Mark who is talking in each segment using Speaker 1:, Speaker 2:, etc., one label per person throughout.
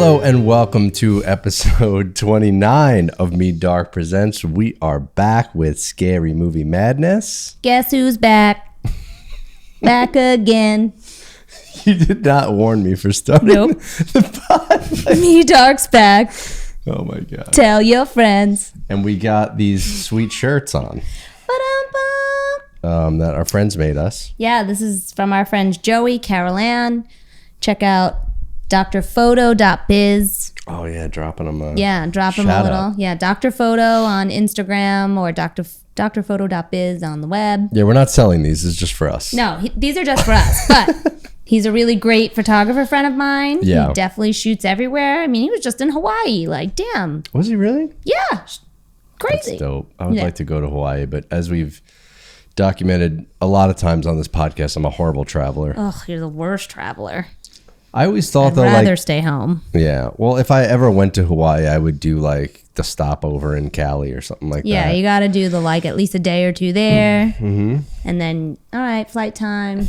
Speaker 1: Hello and welcome to episode 29 of Me Dark Presents. We are back with Scary Movie Madness.
Speaker 2: Guess who's back? Back again.
Speaker 1: You did not warn me for starting
Speaker 2: Nope.
Speaker 1: the pod.
Speaker 2: Me Dark's back.
Speaker 1: Oh my God.
Speaker 2: Tell your friends.
Speaker 1: And we got these sweet shirts on
Speaker 2: Ba-dum-bum.
Speaker 1: that our friends made us.
Speaker 2: Yeah, this is from our friends Joey, Carol Ann. Check out drphoto.biz.
Speaker 1: Oh yeah, dropping them a
Speaker 2: Yeah, drop them a
Speaker 1: shout
Speaker 2: little.
Speaker 1: out.
Speaker 2: Yeah, Dr. Photo on Instagram or drphoto.biz on the web.
Speaker 1: Yeah, we're not selling these. It's just for us.
Speaker 2: No, these are just for us. But he's a really great photographer friend of mine.
Speaker 1: Yeah.
Speaker 2: He definitely shoots everywhere. I mean, he was just in Hawaii. Like, damn.
Speaker 1: Was he really?
Speaker 2: Yeah. Crazy.
Speaker 1: That's dope. I would
Speaker 2: Yeah.
Speaker 1: like to go to Hawaii, but as we've documented a lot of times on this podcast, I'm a horrible traveler.
Speaker 2: Ugh, you're the worst traveler.
Speaker 1: I always thought
Speaker 2: I'd
Speaker 1: though,
Speaker 2: rather
Speaker 1: like,
Speaker 2: stay home.
Speaker 1: yeah. Well, if I ever went to Hawaii, I would do like the stopover in Cali or something like
Speaker 2: Yeah,
Speaker 1: that.
Speaker 2: you got to do the at least a day or two there.
Speaker 1: Mm-hmm.
Speaker 2: And then, all right, flight time.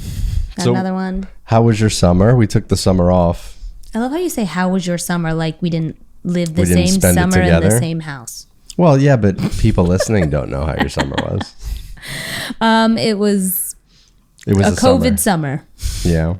Speaker 2: Got
Speaker 1: So-
Speaker 2: another one.
Speaker 1: How was your summer? We took the summer off.
Speaker 2: I love how you say, how was your summer? Like we didn't live the
Speaker 1: We didn't
Speaker 2: same
Speaker 1: spend it
Speaker 2: summer in the
Speaker 1: together?
Speaker 2: same house.
Speaker 1: Well, yeah, but people listening don't know how your summer was.
Speaker 2: It was
Speaker 1: It was
Speaker 2: a COVID
Speaker 1: summer.
Speaker 2: summer.
Speaker 1: Yeah.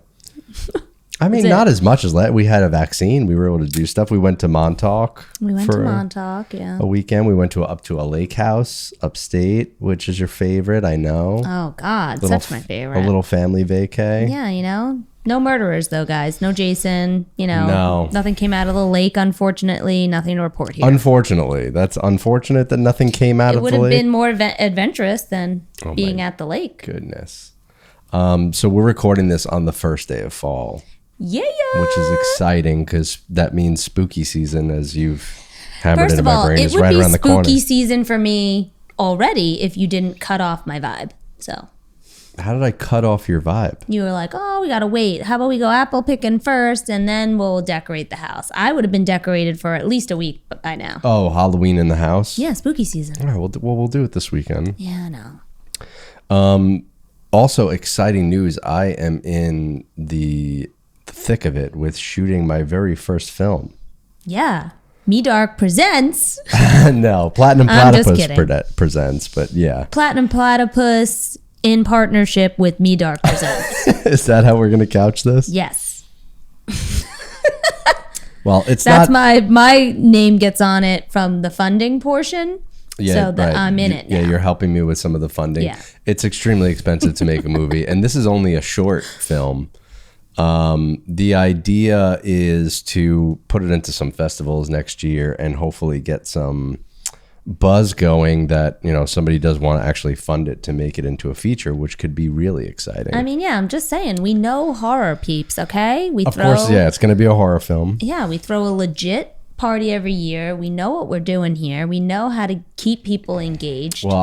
Speaker 1: I mean,
Speaker 2: That's it.
Speaker 1: not as much as that. We had a vaccine. We were able to do stuff. We went to Montauk.
Speaker 2: We went to
Speaker 1: for
Speaker 2: Montauk, yeah.
Speaker 1: a weekend. We went up to a lake house upstate, which is your favorite, I know.
Speaker 2: Oh, God,
Speaker 1: Little
Speaker 2: such my
Speaker 1: f-
Speaker 2: favorite.
Speaker 1: A little family vacay.
Speaker 2: Yeah, you know, no murderers though, guys. No Jason, you know.
Speaker 1: No.
Speaker 2: Nothing came out of the lake, unfortunately. Nothing to report here.
Speaker 1: Unfortunately, that's unfortunate that nothing came out
Speaker 2: It
Speaker 1: of
Speaker 2: would
Speaker 1: the
Speaker 2: have
Speaker 1: lake.
Speaker 2: been more adventurous than
Speaker 1: Oh,
Speaker 2: being
Speaker 1: my
Speaker 2: at the lake.
Speaker 1: Goodness. So we're recording this on the first day of fall,
Speaker 2: Yeah.
Speaker 1: which is exciting because that means spooky season, as you've hammered
Speaker 2: First
Speaker 1: into
Speaker 2: of
Speaker 1: my
Speaker 2: all,
Speaker 1: brain,
Speaker 2: it
Speaker 1: is
Speaker 2: would
Speaker 1: right
Speaker 2: be
Speaker 1: around the corner.
Speaker 2: spooky season for me already if you didn't cut off my vibe. So
Speaker 1: How did I cut off your vibe?
Speaker 2: you were like, oh, we got to wait. How about we go apple picking first and then we'll decorate the house? I would have been decorated for at least a week by now.
Speaker 1: Oh, Halloween in the house?
Speaker 2: Yeah, spooky season.
Speaker 1: All right, we'll do it this weekend.
Speaker 2: Yeah, I know.
Speaker 1: Also, exciting news. I am in the thick of it with shooting my very first film.
Speaker 2: Yeah. Me Dark presents
Speaker 1: No, Platinum
Speaker 2: I'm just
Speaker 1: Platypus
Speaker 2: kidding.
Speaker 1: presents, but yeah.
Speaker 2: Platinum Platypus in partnership with Me Dark presents.
Speaker 1: Is that how we're going to couch this?
Speaker 2: Yes.
Speaker 1: Well, it's
Speaker 2: That's
Speaker 1: not.
Speaker 2: my name gets on it from the funding portion. So that
Speaker 1: right.
Speaker 2: I'm in it now.
Speaker 1: Yeah, you're helping me with some of the funding.
Speaker 2: Yeah.
Speaker 1: It's extremely expensive to make a movie, and this is only a short film. The idea is to put it into some festivals next year and hopefully get some buzz going that, you know, somebody does want to actually fund it to make it into a feature, which could be really exciting.
Speaker 2: I mean, yeah, I'm just saying, we know horror peeps, okay?
Speaker 1: Of course, yeah, it's going to be a horror film.
Speaker 2: Yeah, we throw a legit party every year. We know what we're doing here. We know how to keep people engaged.
Speaker 1: Well,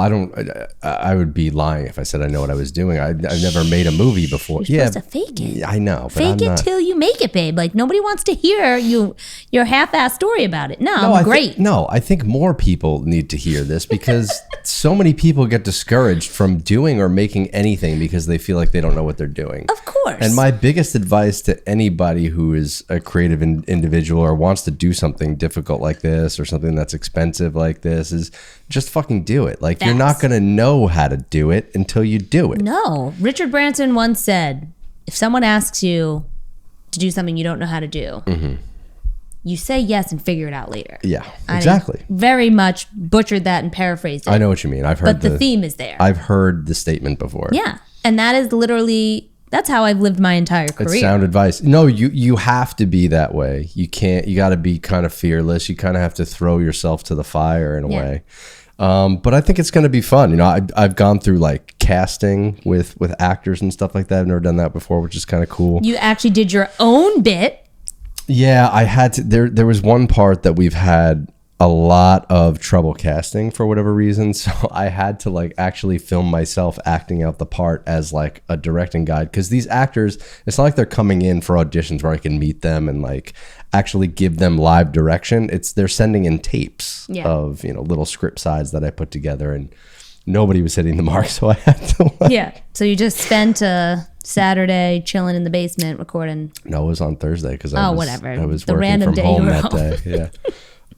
Speaker 1: I would be lying if I said I know what I was doing. I've never made a movie before.
Speaker 2: You're supposed to fake it.
Speaker 1: I know, but
Speaker 2: Fake
Speaker 1: I'm
Speaker 2: it
Speaker 1: not.
Speaker 2: till you make it, babe. Like, nobody wants to hear your half-assed story about it. No,
Speaker 1: I
Speaker 2: I'm great.
Speaker 1: I think more people need to hear this because so many people get discouraged from doing or making anything because they feel like they don't know what they're doing.
Speaker 2: Of course.
Speaker 1: And my biggest advice to anybody who is a creative individual or wants to do something difficult like this or something that's expensive like this is just fucking do it. Like, you're not
Speaker 2: Facts.
Speaker 1: going to know how to do it until you do it.
Speaker 2: No. Richard Branson once said, if someone asks you to do something you don't know how to do, you say yes and figure it out later.
Speaker 1: Yeah,
Speaker 2: I
Speaker 1: exactly.
Speaker 2: very much butchered that and paraphrased it.
Speaker 1: I know what you mean. I've heard
Speaker 2: But the theme is there.
Speaker 1: I've heard the statement before.
Speaker 2: Yeah. And that is literally, that's how I've lived my entire career.
Speaker 1: It's sound advice. No, you have to be that way. You got to be kind of fearless. You kind of have to throw yourself to the fire in a way. But I think it's going to be fun. You know, I've gone through like casting with actors and stuff like that. I've never done that before, which is kind of cool.
Speaker 2: You actually did your own bit.
Speaker 1: Yeah, I had to. There was one part that we've had a lot of trouble casting for whatever reason, so I had to like actually film myself acting out the part as like a directing guide, because these actors, it's not like they're coming in for auditions where I can meet them and like actually give them live direction. They're sending in tapes of, you know, little script sides that I put together, and nobody was hitting the mark, so I had to.
Speaker 2: Yeah. So you just spent a Saturday chilling in the basement recording.
Speaker 1: No, it was on Thursday because
Speaker 2: whatever.
Speaker 1: I was
Speaker 2: The
Speaker 1: working
Speaker 2: random
Speaker 1: from
Speaker 2: day
Speaker 1: home
Speaker 2: you were
Speaker 1: that
Speaker 2: home.
Speaker 1: day.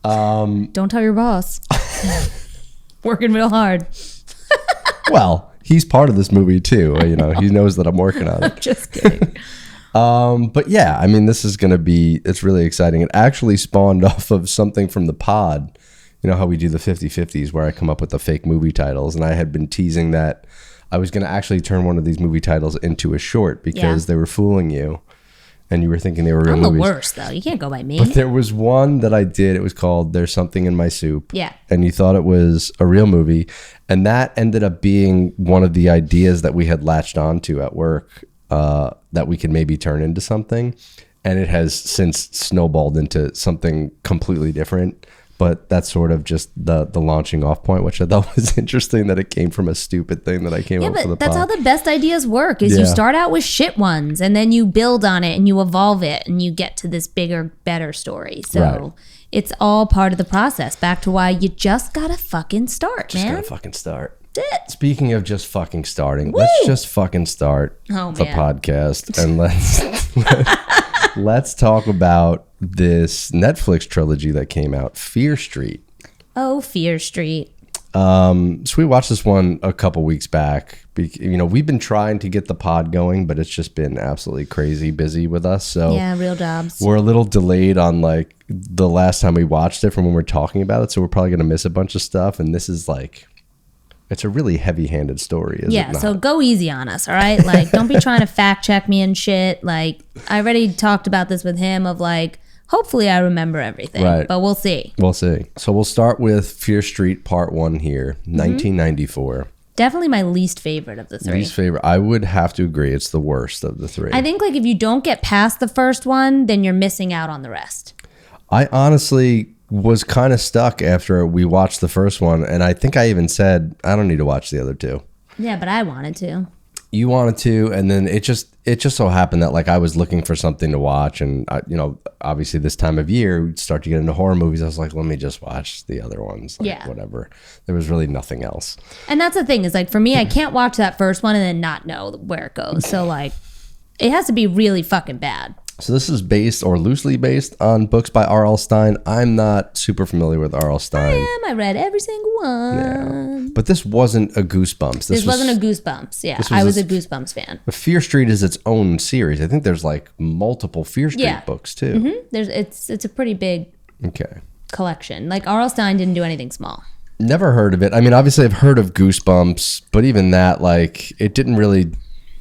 Speaker 1: Yeah.
Speaker 2: Don't tell your boss. Working real hard.
Speaker 1: Well, he's part of this movie too. You know, he knows that I'm working on it.
Speaker 2: Just kidding.
Speaker 1: But yeah, I mean, this is going to be, it's really exciting. It actually spawned off of something from the pod. You know how we do the 50/50s where I come up with the fake movie titles. And I had been teasing that I was going to actually turn one of these movie titles into a short because they were fooling you. And you were thinking they were real movies.
Speaker 2: I'm the worst, though. You can't go by me.
Speaker 1: But there was one that I did. It was called There's Something in My Soup.
Speaker 2: Yeah.
Speaker 1: And you thought it was a real movie. And that ended up being one of the ideas that we had latched onto at work that we could maybe turn into something. And it has since snowballed into something completely different. But that's sort of just the launching off point, which I thought was interesting that it came from a stupid thing that I came up with for the
Speaker 2: that's
Speaker 1: pod.
Speaker 2: how the best ideas work is you start out with shit ones and then you build on it and you evolve it and you get to this bigger, better story. So it's all part of the process. Back to why you just gotta fucking start, man.
Speaker 1: Just gotta fucking start.
Speaker 2: That's it.
Speaker 1: Speaking of just fucking starting, let's just fucking start the podcast and let's talk about this Netflix trilogy that came out, Fear Street.
Speaker 2: Oh, Fear Street.
Speaker 1: So we watched this one a couple weeks back. You know, we've been trying to get the pod going, but it's just been absolutely crazy busy with us. So
Speaker 2: yeah, real jobs.
Speaker 1: We're a little delayed on like the last time we watched it from when we're talking about it. So we're probably going to miss a bunch of stuff. And this is like, it's a really heavy-handed story, is it not?
Speaker 2: So go easy on us, all right? Like, don't be trying to fact check me and shit. Like, I already talked about this with him of like, hopefully I remember everything, but we'll see.
Speaker 1: We'll see. So we'll start with Fear Street Part 1 here, 1994.
Speaker 2: Definitely my least favorite of the three.
Speaker 1: Least favorite. I would have to agree. It's the worst of the three.
Speaker 2: I think like if you don't get past the first one, then you're missing out on the rest.
Speaker 1: I honestly was kind of stuck after we watched the first one, and I think I even said I don't need to watch the other two.
Speaker 2: Yeah, but I wanted to. You
Speaker 1: wanted to, and then it just so happened that like I was looking for something to watch, and you know, obviously this time of year we'd start to get into horror movies. I was like, let me just watch the other ones. Like, whatever. There was really nothing else.
Speaker 2: And that's the thing is like for me, I can't watch that first one and then not know where it goes. So like, it has to be really fucking bad.
Speaker 1: So this is based or loosely based on books by R.L. Stine. I'm not super familiar with R.L. Stine.
Speaker 2: I read every single one.
Speaker 1: Yeah. But this wasn't a Goosebumps.
Speaker 2: This wasn't a Goosebumps. Yeah, I was a Goosebumps fan.
Speaker 1: But Fear Street is its own series. I think there's like multiple Fear Street books too.
Speaker 2: Mm-hmm. It's a pretty big collection. Like R.L. Stine didn't do anything small.
Speaker 1: Never heard of it. I mean, obviously I've heard of Goosebumps, but even that, like, it didn't really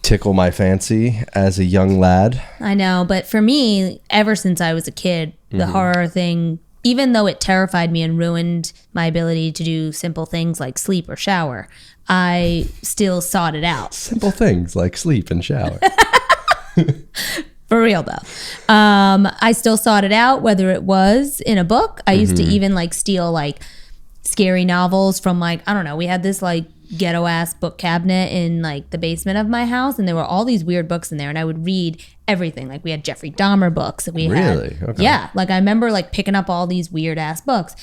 Speaker 1: tickle my fancy as a young lad.
Speaker 2: I know, but for me, ever since I was a kid, the horror thing, even though it terrified me and ruined my ability to do simple things like sleep or shower, I still sought it out.
Speaker 1: Simple things like sleep and shower.
Speaker 2: For real though. I still sought it out, whether it was in a book. I used to even like steal like scary novels from like, I don't know, we had this like ghetto ass book cabinet in like the basement of my house, and there were all these weird books in there, and I would read everything. Like we had Jeffrey Dahmer books, and we had like I remember like picking up all these weird ass books,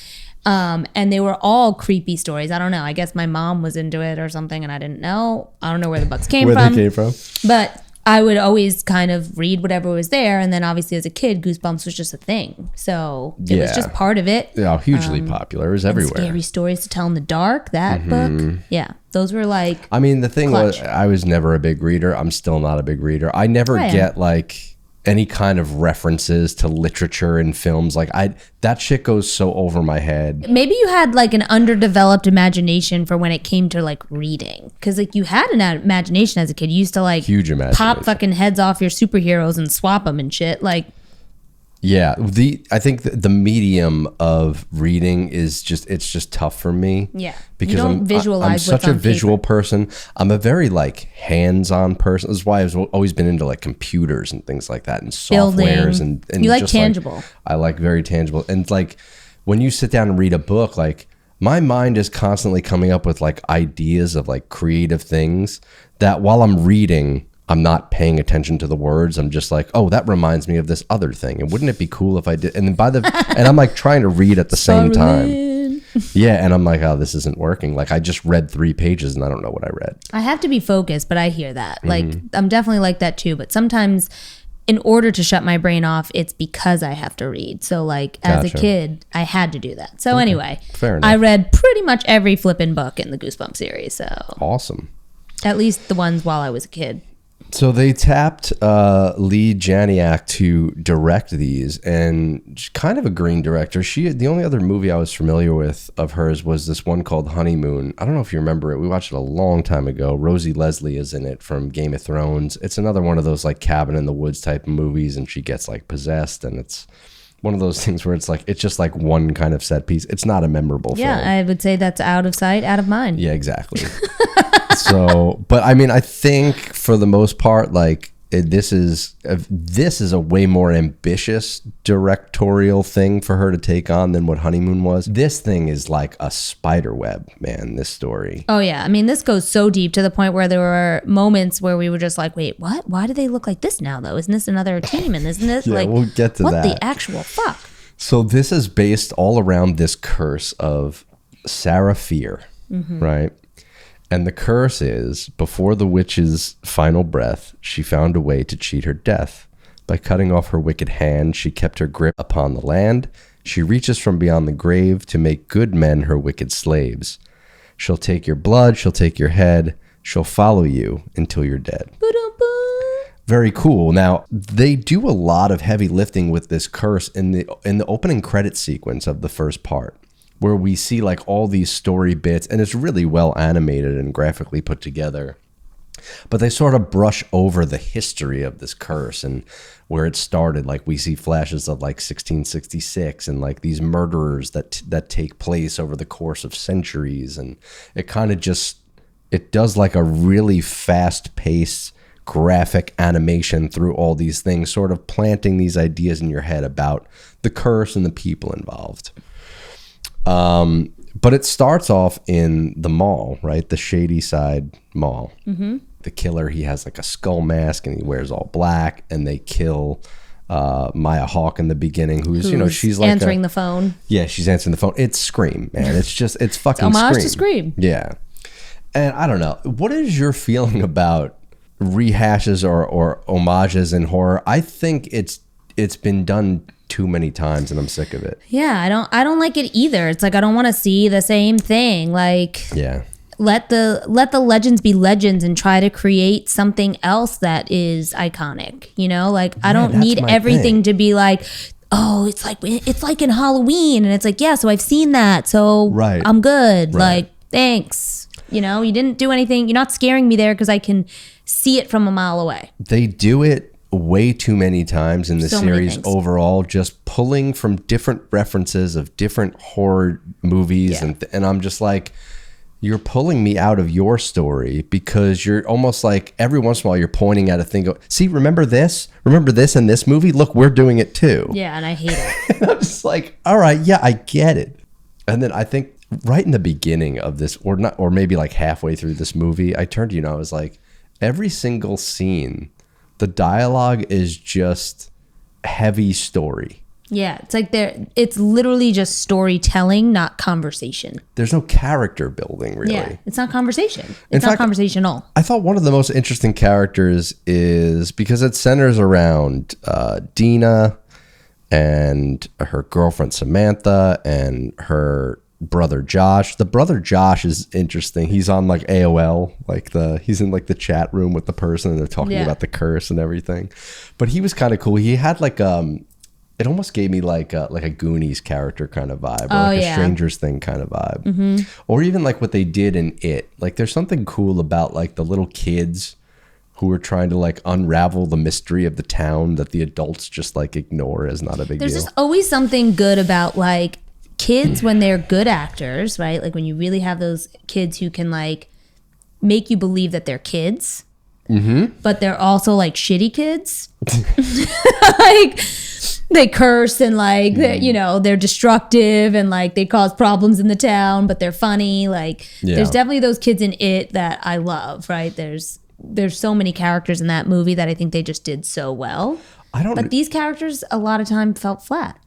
Speaker 2: and they were all creepy stories. I don't know, I guess my mom was into it or something and I didn't know. I don't know where the books came
Speaker 1: where they came from,
Speaker 2: but I would always kind of read whatever was there. And then obviously as a kid, Goosebumps was just a thing. So it was just part of it.
Speaker 1: Yeah, hugely popular. It was everywhere.
Speaker 2: Scary Stories to Tell in the Dark, that book. Yeah, those were like
Speaker 1: I mean, the thing was, I was never a big reader. I'm still not a big reader. I never get like any kind of references to literature and films. Like that shit goes so over my head.
Speaker 2: Maybe you had like an underdeveloped imagination for when it came to like reading, because like you had an imagination as a kid. You used to like
Speaker 1: huge imagination.
Speaker 2: Pop fucking heads off your superheroes and swap them and shit. Like
Speaker 1: yeah, I think the medium of reading is it's just tough for me.
Speaker 2: Yeah,
Speaker 1: because I'm such a visual person. I'm a very like hands-on person. That's why I've always been into like computers and things like that and softwares and
Speaker 2: you like
Speaker 1: just
Speaker 2: tangible.
Speaker 1: Like, I like very tangible. And like when you sit down and read a book, like my mind is constantly coming up with like ideas of like creative things that while I'm reading, I'm not paying attention to the words. I'm just like, oh, that reminds me of this other thing. And wouldn't it be cool if I did? And then and I'm like trying to read at the same time. Yeah, and I'm like, oh, this isn't working. Like I just read 3 pages and I don't know what I read.
Speaker 2: I have to be focused, but I hear that. Like I'm definitely like that too, but sometimes in order to shut my brain off, it's because I have to read. So like as a kid, I had to do that. So anyway,
Speaker 1: fair enough.
Speaker 2: I read pretty much every flippin' book in the Goosebumps series. So
Speaker 1: Awesome.
Speaker 2: At least the ones while I was a kid.
Speaker 1: So they tapped Lee Janiak to direct these, and kind of a green director. The only other movie I was familiar with of hers was this one called Honeymoon. I don't know if you remember it. We watched it a long time ago. Rosie Leslie is in it from Game of Thrones. It's another one of those like cabin in the woods type of movies, and she gets like possessed, and it's one of those things where it's like it's just like one kind of set piece. It's not a memorable film.
Speaker 2: Yeah, I would say that's out of sight, out of mind.
Speaker 1: Yeah, exactly. So, but I mean, I think for the most part, like this is a way more ambitious directorial thing for her to take on than what Honeymoon was. This thing is like a spider web, man, this story.
Speaker 2: Oh yeah, I mean, this goes so deep to the point where there were moments where we were just like, wait, what? Why do they look like this now though? Isn't this another team? And isn't this
Speaker 1: Yeah,
Speaker 2: like,
Speaker 1: we'll get to
Speaker 2: what
Speaker 1: that.
Speaker 2: the actual fuck?
Speaker 1: So this is based all around this curse of Sarah Fear, right? And the curse is, before the witch's final breath, she found a way to cheat her death. By cutting off her wicked hand, she kept her grip upon the land. She reaches from beyond the grave to make good men her wicked slaves. She'll take your blood, she'll take your head, she'll follow you until you're dead. Very cool. Now, they do a lot of heavy lifting with this curse in the opening credit sequence of the first part, where we see like all these story bits, and it's really well animated and graphically put together. But they sort of brush over the history of this curse and where it started. Like we see flashes of like 1666 and like these murderers that take place over the course of centuries. And it kind of it does like a really fast paced graphic animation through all these things, sort of planting these ideas in your head about the curse and the people involved. But it starts off in the mall, right? The Shady Side Mall. Mm-hmm. The killer, he has like a skull mask and he wears all black, and they kill Maya Hawke in the beginning, who's she's like
Speaker 2: answering the phone.
Speaker 1: Yeah, she's answering the phone. It's Scream, man. It's fucking
Speaker 2: it's homage
Speaker 1: Scream.
Speaker 2: to Scream.
Speaker 1: Yeah. And I don't know. What is your feeling about rehashes or homages in horror? I think it's been done too many times and I'm sick of it.
Speaker 2: Yeah, I don't like it either. It's like I don't want to see the same thing. Like,
Speaker 1: yeah.
Speaker 2: Let the legends be legends and try to create something else that is iconic. Like I don't need everything to be like, oh, it's like in Halloween, and it's like, yeah, so I've seen that, so
Speaker 1: right.
Speaker 2: I'm good.
Speaker 1: Right.
Speaker 2: Like, thanks. You didn't do anything. You're not scaring me there because I can see it from a mile away.
Speaker 1: They do it way too many times in the series overall, just pulling from different references of different horror movies. Yeah. And I'm just like, you're pulling me out of your story because you're almost like every once in a while you're pointing at a thing. See, remember this in this movie? Look, we're doing it too.
Speaker 2: Yeah, and I hate it.
Speaker 1: And I'm just like, all right, yeah, I get it. And then I think right in the beginning of this, or maybe like halfway through this movie, I turned to you and I was like, every single scene, the dialogue is just heavy story.
Speaker 2: Yeah, it's like it's literally just storytelling, not conversation.
Speaker 1: There's no character building, really.
Speaker 2: Yeah, it's not conversation. It's not conversational.
Speaker 1: I thought one of the most interesting characters is because it centers around Dina and her girlfriend Samantha and her brother Josh. The brother Josh is interesting. He's on like AOL, he's in like the chat room with the person and they're talking about the curse and everything. But he was kind of cool. He had like it almost gave me like a Goonies character kind of vibe, or a Stranger's Thing kind of vibe. Mm-hmm. Or even like what they did in It. Like there's something cool about like the little kids who are trying to like unravel the mystery of the town that the adults just like ignore as not a big deal.
Speaker 2: There's just always something good about like kids when they're good actors, right? Like when you really have those kids who can like make you believe that they're kids, but they're also like shitty kids. Like they curse and like they're destructive and like they cause problems in the town, but they're funny. Like there's definitely those kids in It that I love, right? There's so many characters in that movie that I think they just did so well. But these characters a lot of time felt flat.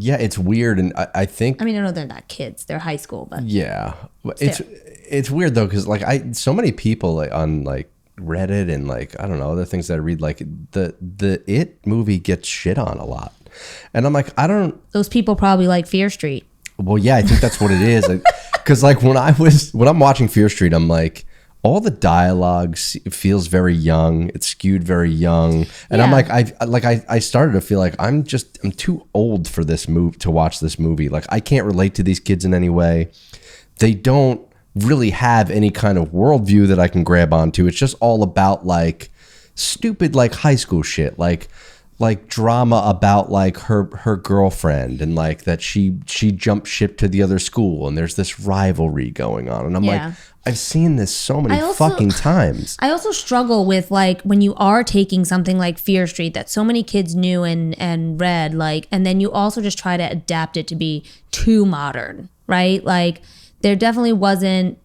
Speaker 1: Yeah, it's weird, and I think
Speaker 2: I mean, I know they're not kids; they're high school, but
Speaker 1: yeah, it's weird though because like so many people like on like Reddit and like I don't know other things that I read like the It movie gets shit on a lot, and I'm like I don't.
Speaker 2: Those people probably like Fear Street.
Speaker 1: Well, yeah, I think that's what it is. Because like when I'm watching Fear Street, I'm like, all the dialogue feels very young. It's skewed very young, and I'm like, I started to feel like I'm too old for this to watch this movie. Like I can't relate to these kids in any way. They don't really have any kind of worldview that I can grab onto. It's just all about like stupid like high school shit, like drama about like her girlfriend and like that she jumped ship to the other school and there's this rivalry going on, and I'm like I've seen this so many fucking times.
Speaker 2: I also struggle with like when you are taking something like Fear Street that so many kids knew and read, like, and then you also just try to adapt it to be too modern, right? Like there definitely wasn't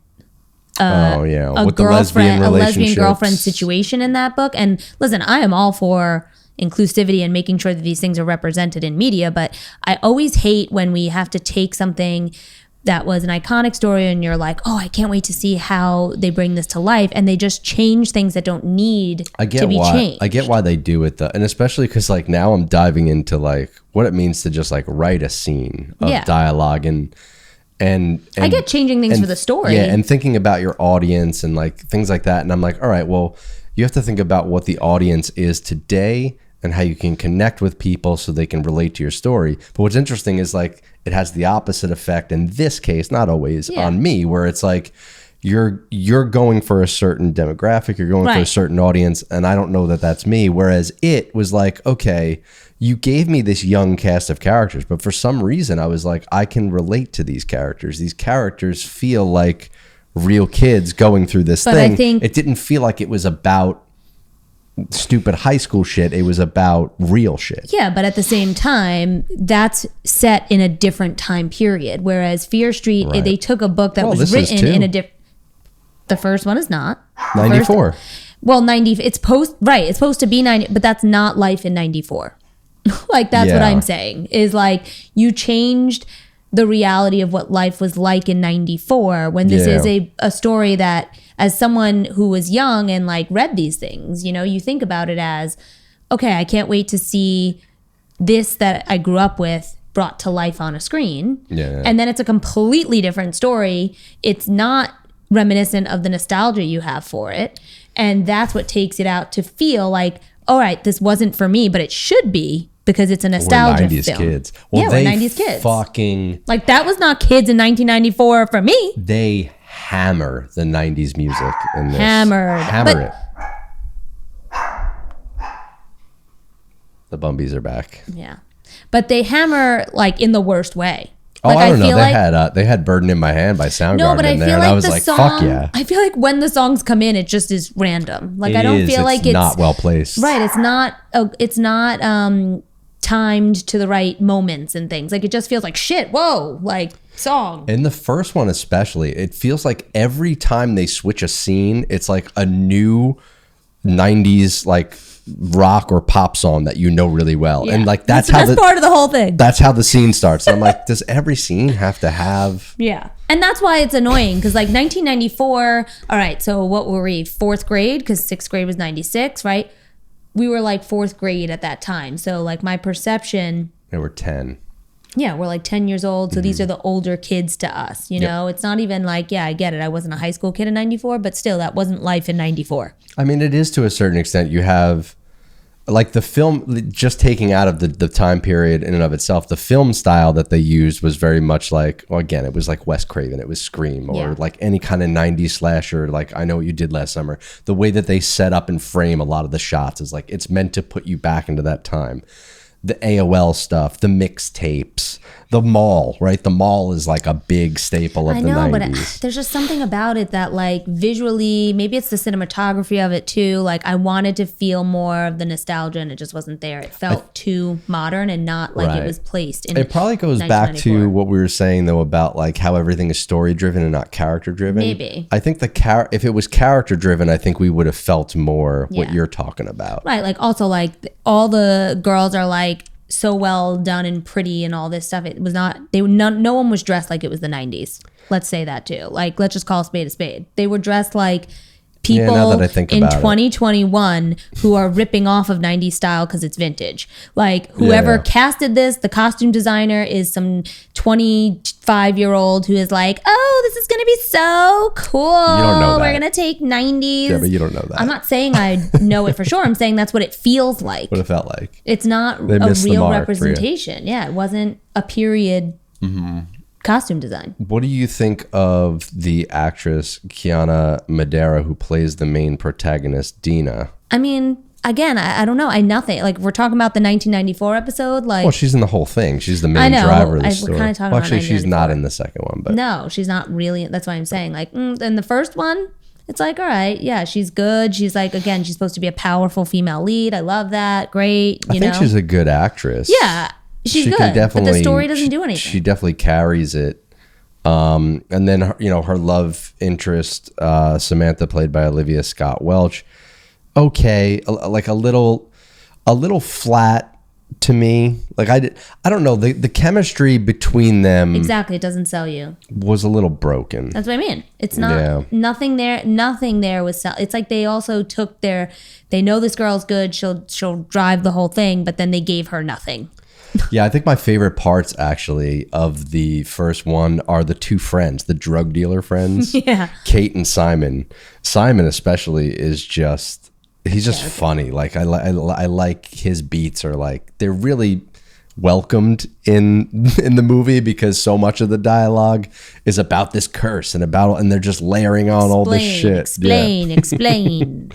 Speaker 2: a lesbian girlfriend situation in that book. And listen, I am all for inclusivity and making sure that these things are represented in media, but I always hate when we have to take something that was an iconic story and you're like, oh, I can't wait to see how they bring this to life, and they just change things that don't need to be changed.
Speaker 1: I get why they do it though, and especially because like now I'm diving into like what it means to just like write a scene of dialogue and I get changing things for the story, and thinking about your audience and like things like that, and I'm like, all right, well, you have to think about what the audience is today and how you can connect with people so they can relate to your story. But what's interesting is like it has the opposite effect in this case, not always on me, where it's like you're going for a certain demographic, you're going for a certain audience, and I don't know that that's me. Whereas it was like, okay, you gave me this young cast of characters, but for some reason I was like, I can relate to these characters. These characters feel like real kids going through this thing. I think it didn't feel like it was about stupid high school shit. It was about real shit.
Speaker 2: Yeah, but at the same time, that's set in a different time period. Whereas Fear Street, they took a book that was written in a different. The first one is not
Speaker 1: 94.
Speaker 2: Well, 90. It's it's supposed to be 90, but that's not life in 94. Like that's what I'm saying is like you changed the reality of what life was like in 94 when this is a story that, as someone who was young and like read these things, you know, you think about it as, okay, I can't wait to see this that I grew up with brought to life on a screen. Yeah. And then it's a completely different story. It's not reminiscent of the nostalgia you have for it. And that's what takes it out to feel like, all right, this wasn't for me, but it should be because it's a nostalgia
Speaker 1: we're 90s
Speaker 2: film.
Speaker 1: Kids. Well,
Speaker 2: we're 90s kids.
Speaker 1: Fucking
Speaker 2: like that was not kids in 1994 for me.
Speaker 1: They hammer the 90s music in this.
Speaker 2: Hammer
Speaker 1: it. The Bumbies are back.
Speaker 2: Yeah. But they hammer like in the worst way.
Speaker 1: Oh,
Speaker 2: like,
Speaker 1: I don't know. They had "Burden in My Hand" by Soundgarden in there, and I was like, "Fuck yeah!"
Speaker 2: I feel like when the songs come in, it just is random. Like I don't feel like it's
Speaker 1: not well placed.
Speaker 2: Right? It's not. It's not timed to the right moments and things. Like it just feels like shit. Whoa! Like song.
Speaker 1: In the first one, especially, it feels like every time they switch a scene, it's like a new '90s like rock or pop song that you know really well, and like that's how the
Speaker 2: part of the whole thing.
Speaker 1: That's how the scene starts. And I'm like, does every scene have to have?
Speaker 2: Yeah, and that's why it's annoying because like 1994. All right, so what were we? 4th grade because 6th grade was 96, right? We were like 4th grade at that time. So like my perception.
Speaker 1: They were 10.
Speaker 2: Yeah, we're like 10 years old. So these are the older kids to us, you know? It's not even like, yeah, I get it. I wasn't a high school kid in 94, but still, that wasn't life in 94.
Speaker 1: I mean, it is to a certain extent. You have, like the film, just taking out of the time period in and of itself, the film style that they used was very much like, well, again, it was like Wes Craven. It was Scream or like any kind of 90s slasher, like I Know What You Did Last Summer. The way that they set up and frame a lot of the shots is like, it's meant to put you back into that time. The AOL stuff, the mixtapes, the mall, right? The mall is like a big staple of the 90s.
Speaker 2: But there's just something about it that like visually, maybe it's the cinematography of it too. Like I wanted to feel more of the nostalgia and it just wasn't there. It felt too modern and not like it was placed in.
Speaker 1: It probably goes back to what we were saying though about like how everything is story driven and not character driven.
Speaker 2: Maybe.
Speaker 1: I think if it was character driven, I think we would have felt more what you're talking about.
Speaker 2: Right. Like also like all the girls are like so well done and pretty and all this stuff. It was not, no one was dressed like it was the 90s. Let's say that too. Like, let's just call a spade a spade. They were dressed like people
Speaker 1: now that I think
Speaker 2: in
Speaker 1: about it.
Speaker 2: 2021 who are ripping off of 90s style because it's vintage. Like, whoever casted this, the costume designer is some 25-year-old who is like, oh, this is going to be so cool.
Speaker 1: You don't know that.
Speaker 2: We're going to take 90s.
Speaker 1: Yeah, but you don't know that.
Speaker 2: I'm not saying I know it for sure. I'm saying that's what it feels like.
Speaker 1: What it felt like.
Speaker 2: It's not
Speaker 1: They
Speaker 2: a
Speaker 1: missed the
Speaker 2: real
Speaker 1: mark for you.
Speaker 2: representation. Yeah, it wasn't a period costume design.
Speaker 1: What do you think of the actress Kiana Madera who plays the main protagonist, Dina?
Speaker 2: I mean, again, I don't know. Nothing. Like, we're talking about the 1994 episode. Like,
Speaker 1: Well, she's in the whole thing. She's the
Speaker 2: I
Speaker 1: main
Speaker 2: know.
Speaker 1: driver of the
Speaker 2: We're
Speaker 1: story.
Speaker 2: kinda talking
Speaker 1: Well,
Speaker 2: about
Speaker 1: actually, she's not
Speaker 2: 1994.
Speaker 1: in the second one, but
Speaker 2: no, she's not really. That's why I'm saying, like, in the first one, it's like, all right, yeah, she's good. She's like, again, she's supposed to be a powerful female lead. I love that. Great.
Speaker 1: I think she's a good actress.
Speaker 2: Yeah, she's
Speaker 1: She
Speaker 2: good.
Speaker 1: can
Speaker 2: But the story doesn't do anything.
Speaker 1: She definitely carries it. And then her love interest, Samantha, played by Olivia Scott Welch. Okay, like a little flat to me. Like I don't know, the chemistry between them
Speaker 2: Exactly. It doesn't sell you.
Speaker 1: was a little broken.
Speaker 2: That's what I mean. It's not nothing there. Nothing there was. It's like they also took their. They know this girl's good. She'll drive the whole thing, but then they gave her nothing.
Speaker 1: Yeah, I think my favorite parts actually of the first one are the two friends, the drug dealer friends.
Speaker 2: Yeah.
Speaker 1: Kate and Simon. Simon especially is just he's just funny. Like I like his beats are like they're really welcomed in the movie because so much of the dialogue is about this curse and they're just layering on all this shit.
Speaker 2: Explain.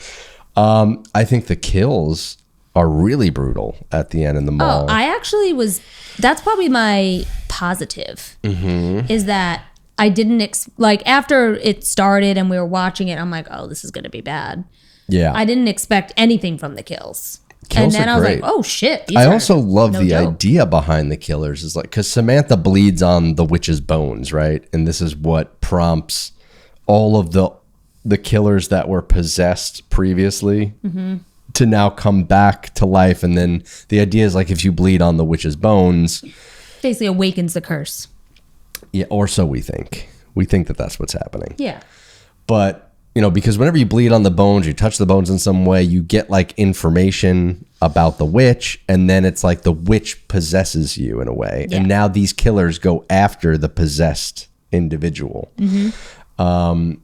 Speaker 1: I think the kills are really brutal at the end in the mall.
Speaker 2: Oh, I actually was. That's probably my positive. Is that I didn't like after it started and we were watching it. I'm like, oh, this is gonna be bad.
Speaker 1: Yeah,
Speaker 2: I didn't expect anything from the kills.
Speaker 1: Kills
Speaker 2: and then
Speaker 1: are
Speaker 2: I was
Speaker 1: great.
Speaker 2: like, oh shit. these
Speaker 1: I
Speaker 2: are
Speaker 1: also love
Speaker 2: no
Speaker 1: the
Speaker 2: joke.
Speaker 1: idea behind the killers is like because Samantha bleeds on the witch's bones, right? And this is what prompts all of the killers that were possessed previously to now come back to life. And then the idea is like if you bleed on the witch's bones,
Speaker 2: Basically awakens the curse.
Speaker 1: yeah, or so we think. We think that that's what's happening.
Speaker 2: Yeah.
Speaker 1: But because whenever you bleed on the bones, you touch the bones in some way, you get like information about the witch, and then it's like the witch possesses you in a way.
Speaker 2: Yeah.
Speaker 1: And now these killers go after the possessed individual,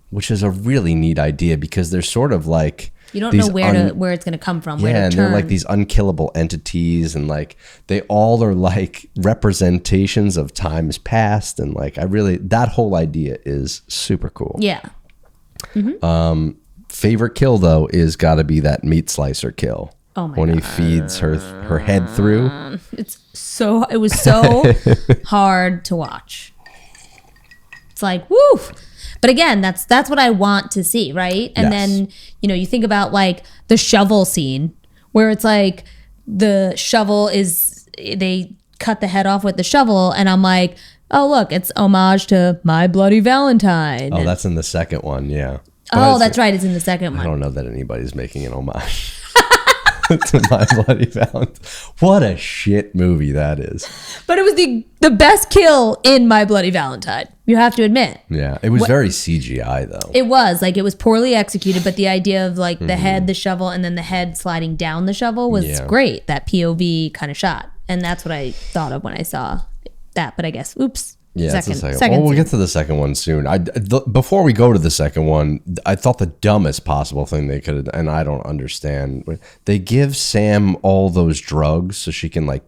Speaker 1: which is a really neat idea because they're sort of like
Speaker 2: You don't know where it's going to come from. Where
Speaker 1: yeah,
Speaker 2: to
Speaker 1: and
Speaker 2: turn.
Speaker 1: they're like these unkillable entities, and like they all are like representations of times past, and like that whole idea is super cool.
Speaker 2: Yeah.
Speaker 1: Favorite kill though is got to be that meat slicer kill.
Speaker 2: Oh my
Speaker 1: when
Speaker 2: God.
Speaker 1: he feeds her head through.
Speaker 2: It was so hard to watch. It's like, woo. But again, that's what I want to see, right? And
Speaker 1: Yes.
Speaker 2: then, you think about like the shovel scene where it's like the shovel they cut the head off with the shovel, and I'm like, oh look, it's homage to My Bloody Valentine.
Speaker 1: Oh, that's in the second one, yeah. But
Speaker 2: Oh, that's right, it's in the second
Speaker 1: I
Speaker 2: one.
Speaker 1: don't know that anybody's making an homage to My Bloody Valentine. What a shit movie that is.
Speaker 2: But it was the best kill in My Bloody Valentine. You have to admit.
Speaker 1: Yeah, it was very CGI though.
Speaker 2: It was poorly executed, but the idea of like the head, the shovel, and then the head sliding down the shovel was great. That POV kind of shot. And that's what I thought of when I saw that. But I guess, oops.
Speaker 1: Yeah,
Speaker 2: Second.
Speaker 1: it's the second. Well, we'll
Speaker 2: scene.
Speaker 1: get to the second one soon. Before we go to the second one, I thought the dumbest possible thing they could have, and I don't understand. They give Sam all those drugs so she can like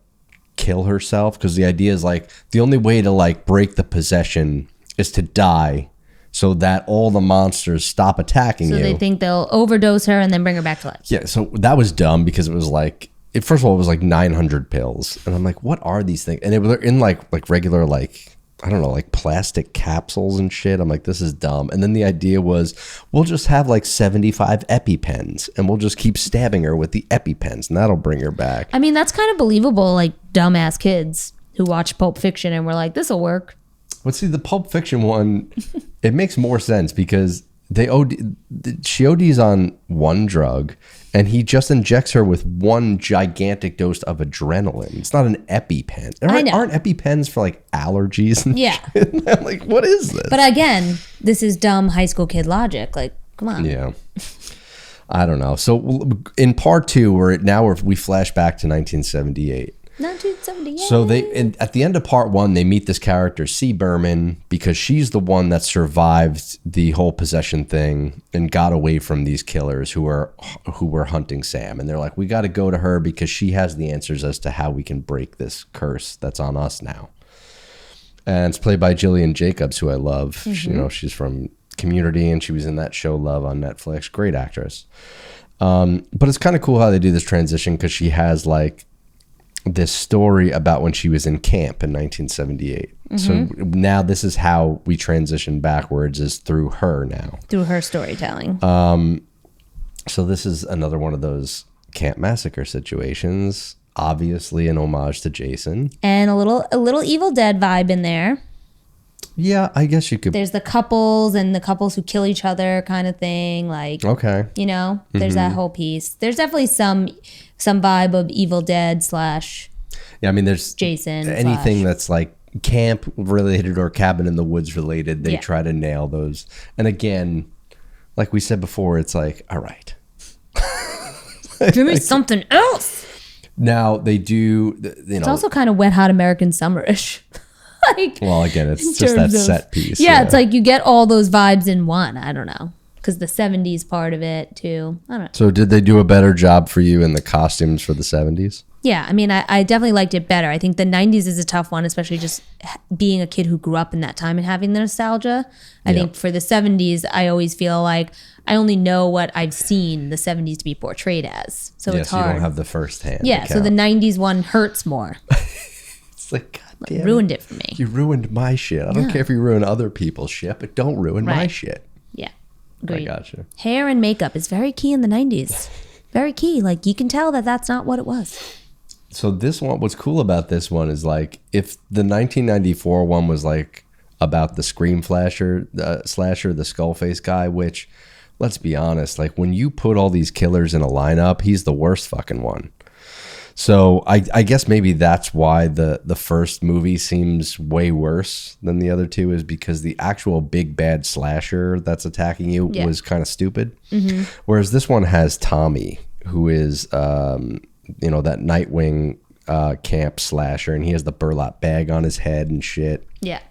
Speaker 1: kill herself because the idea is like the only way to like break the possession is to die, so that all the monsters stop attacking
Speaker 2: So
Speaker 1: you.
Speaker 2: they think they'll overdose her and then bring her back to life.
Speaker 1: Yeah, so that was dumb because it was like, first of all, it was like 900 pills, and I'm like, what are these things? And they were in like regular like, I don't know, like plastic capsules and shit. I'm like, this is dumb. And then the idea was, we'll just have like 75 EpiPens, and we'll just keep stabbing her with the EpiPens, and that'll bring her back.
Speaker 2: I mean, that's kind of believable, like dumbass kids who watch Pulp Fiction and were like, this'll work.
Speaker 1: But see, the Pulp Fiction one, it makes more sense because she ODs on one drug, and he just injects her with one gigantic dose of adrenaline. It's not an EpiPen. Aren't EpiPens for like allergies and shit? I'm like, what is this?
Speaker 2: But again, this is dumb high school kid logic. Like, come on.
Speaker 1: Yeah. I don't know. So in part 2, we flash back to 1978.
Speaker 2: 1978.
Speaker 1: So at the end of part 1, they meet this character, C. Berman, because she's the one that survived the whole possession thing and got away from these killers who were hunting Sam. And they're like, we got to go to her because she has the answers as to how we can break this curse that's on us now. And it's played by Jillian Jacobs, who I love. Mm-hmm. She's from Community, and she was in that show Love on Netflix. Great actress. But it's kind of cool how they do this transition, because she has like this story about when she was in camp in 1978. Mm-hmm. So now this is how we transition backwards, is through her now. Through her
Speaker 2: storytelling.
Speaker 1: So this is another one of those camp massacre situations. Obviously an homage to Jason.
Speaker 2: And a little Evil Dead vibe in there.
Speaker 1: Yeah, I guess you could.
Speaker 2: There's the couples and the couples who kill each other kind of thing. Like,
Speaker 1: okay.
Speaker 2: There's that whole piece. There's definitely some vibe of Evil Dead /
Speaker 1: yeah, I mean, there's
Speaker 2: Jason.
Speaker 1: Anything that's like camp related or cabin in the woods related, they try to nail those. And again, like we said before, it's like, all right.
Speaker 2: Give me something else.
Speaker 1: Now they do,
Speaker 2: It's also kind of Wet Hot American Summer-ish.
Speaker 1: Well, again, it's just that set piece.
Speaker 2: Yeah, it's like you get all those vibes in one. I don't know. Because the 70s part of it, too. I don't know.
Speaker 1: So did they do a better job for you in the costumes for the 70s?
Speaker 2: Yeah, I mean, I definitely liked it better. I think the 90s is a tough one, especially just being a kid who grew up in that time and having the nostalgia. I think for the 70s, I always feel like I only know what I've seen the 70s to be portrayed as. So it's hard.
Speaker 1: You don't have the first hand.
Speaker 2: Yeah, so the 90s one hurts more.
Speaker 1: It's like, God damn,
Speaker 2: ruined it for me.
Speaker 1: You ruined my shit. I don't care if you ruin other people's shit, but don't ruin my shit.
Speaker 2: Yeah, agreed.
Speaker 1: I gotcha.
Speaker 2: Hair and makeup is very key in the 90s. Very key. Like, you can tell that that's not what it was.
Speaker 1: So this one, what's cool about this one is like, if the 1994 one was like about the scream slasher, the Skullface guy, which, let's be honest, like when you put all these killers in a lineup, he's the worst fucking one. So I guess maybe that's why the first movie seems way worse than the other two, is because the actual big bad slasher that's attacking you was kind of stupid. Mm-hmm. Whereas this one has Tommy, who is, that Nightwing camp slasher, and he has the burlap bag on his head and shit.
Speaker 2: Yeah.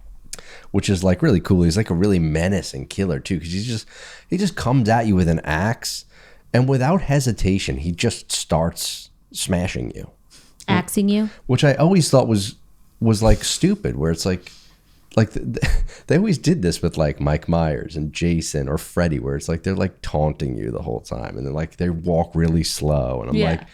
Speaker 1: Which is like really cool. He's like a really menacing killer too, because he just comes at you with an axe, and without hesitation, he just starts smashing you,
Speaker 2: axing you,
Speaker 1: which I always thought was like stupid, where it's like they always did this with like Mike Myers and Jason or Freddy, where it's like they're like taunting you the whole time, and then like they walk really slow, and I'm like,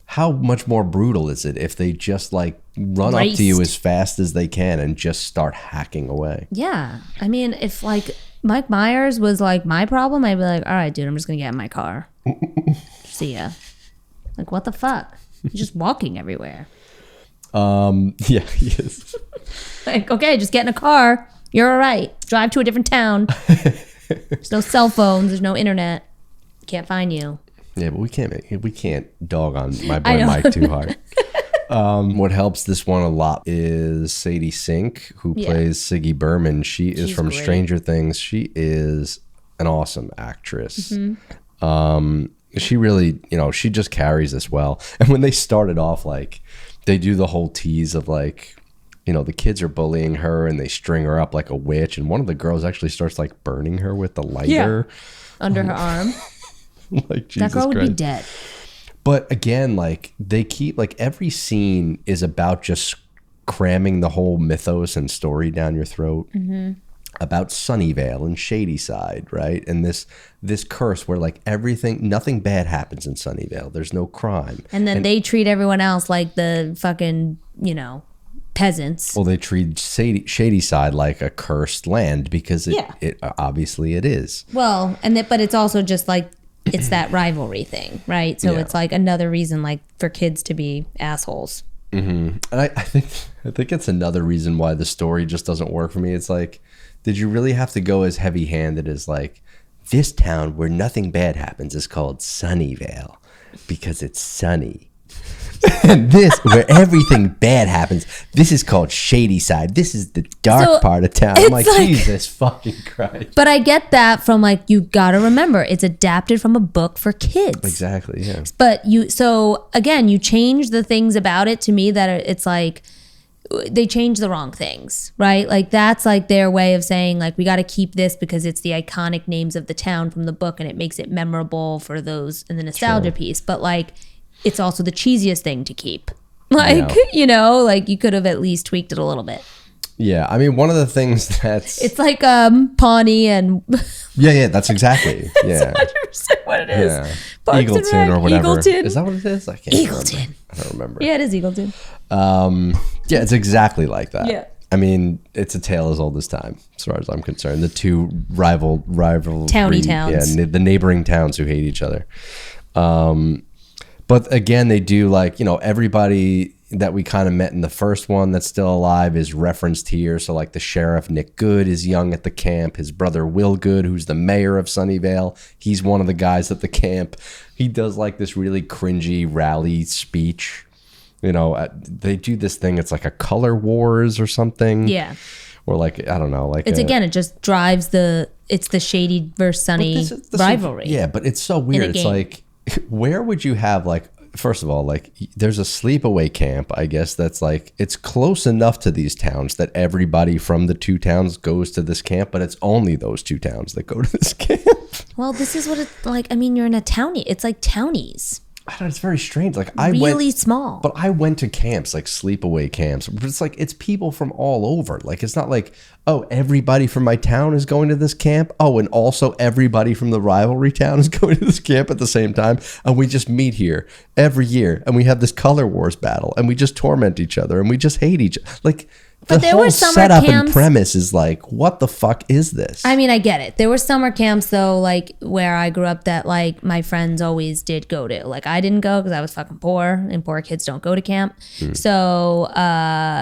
Speaker 1: how much more brutal is it if they just like run up to you as fast as they can and just start hacking away?
Speaker 2: Yeah, I mean, if like Mike Myers was like my problem, I'd be like, all right, dude, I'm just gonna get in my car. See ya. Like, what the fuck? You're just walking everywhere.
Speaker 1: Yeah, he is.
Speaker 2: Like, okay, just get in a car. You're all right. Drive to a different town. There's no cell phones. There's no internet. Can't find you.
Speaker 1: Yeah, but we can't dog on my boy Mike too hard. What helps this one a lot is Sadie Sink, who plays Siggy Berman. She's from great. Stranger Things. She is an awesome actress. Mm-hmm. She really, she just carries this well. And when they started off, like, they do the whole tease of like, the kids are bullying her and they string her up like a witch. And one of the girls actually starts like burning her with the lighter
Speaker 2: under her arm.
Speaker 1: Like, Jesus
Speaker 2: that girl would
Speaker 1: Christ.
Speaker 2: be dead.
Speaker 1: But again, like, they keep, like, every scene is about just cramming the whole mythos and story down your throat. Mm-hmm. About Sunnyvale and Shadyside, right? And this curse where like nothing bad happens in Sunnyvale. There's no crime.
Speaker 2: And then they treat everyone else like the fucking, peasants.
Speaker 1: Well, they treat Shadyside like a cursed land because it obviously it is.
Speaker 2: Well, but it's also just like, it's that rivalry thing, right? So it's like another reason like for kids to be assholes.
Speaker 1: Mm-hmm. And I think it's another reason why the story just doesn't work for me. It's like, did you really have to go as heavy-handed as like this town where nothing bad happens is called Sunnyvale because it's sunny. And this, where everything bad happens, this is called Shady Side. This is the dark part of town. I'm like, Jesus fucking Christ.
Speaker 2: But I get that from like, you gotta remember, it's adapted from a book for kids.
Speaker 1: Exactly, yeah.
Speaker 2: But so again, you change the things about it to me that it's like, they change the wrong things, right? Like that's like their way of saying like, we got to keep this because it's the iconic names of the town from the book and it makes it memorable for those in the nostalgia piece. But like, it's also the cheesiest thing to keep. Like, you know, like you could have at least tweaked it a little bit.
Speaker 1: Yeah. I mean, one of the things that's...
Speaker 2: It's like Pawnee and...
Speaker 1: yeah, that's exactly. Yeah.
Speaker 2: That's 100% what it is.
Speaker 1: Yeah.
Speaker 2: Parks
Speaker 1: Eagleton or whatever.
Speaker 2: Eagleton.
Speaker 1: Is that what it is? I can't
Speaker 2: Eagleton.
Speaker 1: remember. I don't remember.
Speaker 2: Yeah, it is Eagleton.
Speaker 1: Yeah, it's exactly like that.
Speaker 2: Yeah.
Speaker 1: I mean, it's a tale as old as time, as far as I'm concerned. The two rival
Speaker 2: Towny towns.
Speaker 1: Yeah, the neighboring towns who hate each other. But again, they do like, you know, everybody that we kind of met in the first one that's still alive is referenced here. So like the sheriff, Nick Good, is young at the camp. His brother, Will Good, who's the mayor of Sunnyvale, he's one of the guys at the camp. He does like this really cringy rally speech. You know, they do this thing. It's like a color wars or something.
Speaker 2: Yeah.
Speaker 1: Or like, I don't know. Like
Speaker 2: it's again, it just drives it's the Shady versus Sunny rivalry.
Speaker 1: Yeah, but it's so weird. It's like, where would you have like, first of all, like there's a sleepaway camp, I guess, that's like, it's close enough to these towns that everybody from the two towns goes to this camp, but it's only those two towns that go to this camp.
Speaker 2: Well, this is what it's like. I mean, you're in a townie. It's like townies.
Speaker 1: I don't know, it's very strange. Like
Speaker 2: really small.
Speaker 1: But I went to camps, like sleepaway camps. But it's like, it's people from all over. Like, it's not like, oh, everybody from my town is going to this camp. Oh, and also everybody from the rivalry town is going to this camp at the same time. And we just meet here every year. And we have this color wars battle. And we just torment each other. And we just hate each other. Like, the whole setup and premise is like, what the fuck is this?
Speaker 2: I mean, I get it. There were summer camps though, like where I grew up, that like my friends always did go to. Like I didn't go because I was fucking poor, and poor kids don't go to camp. So,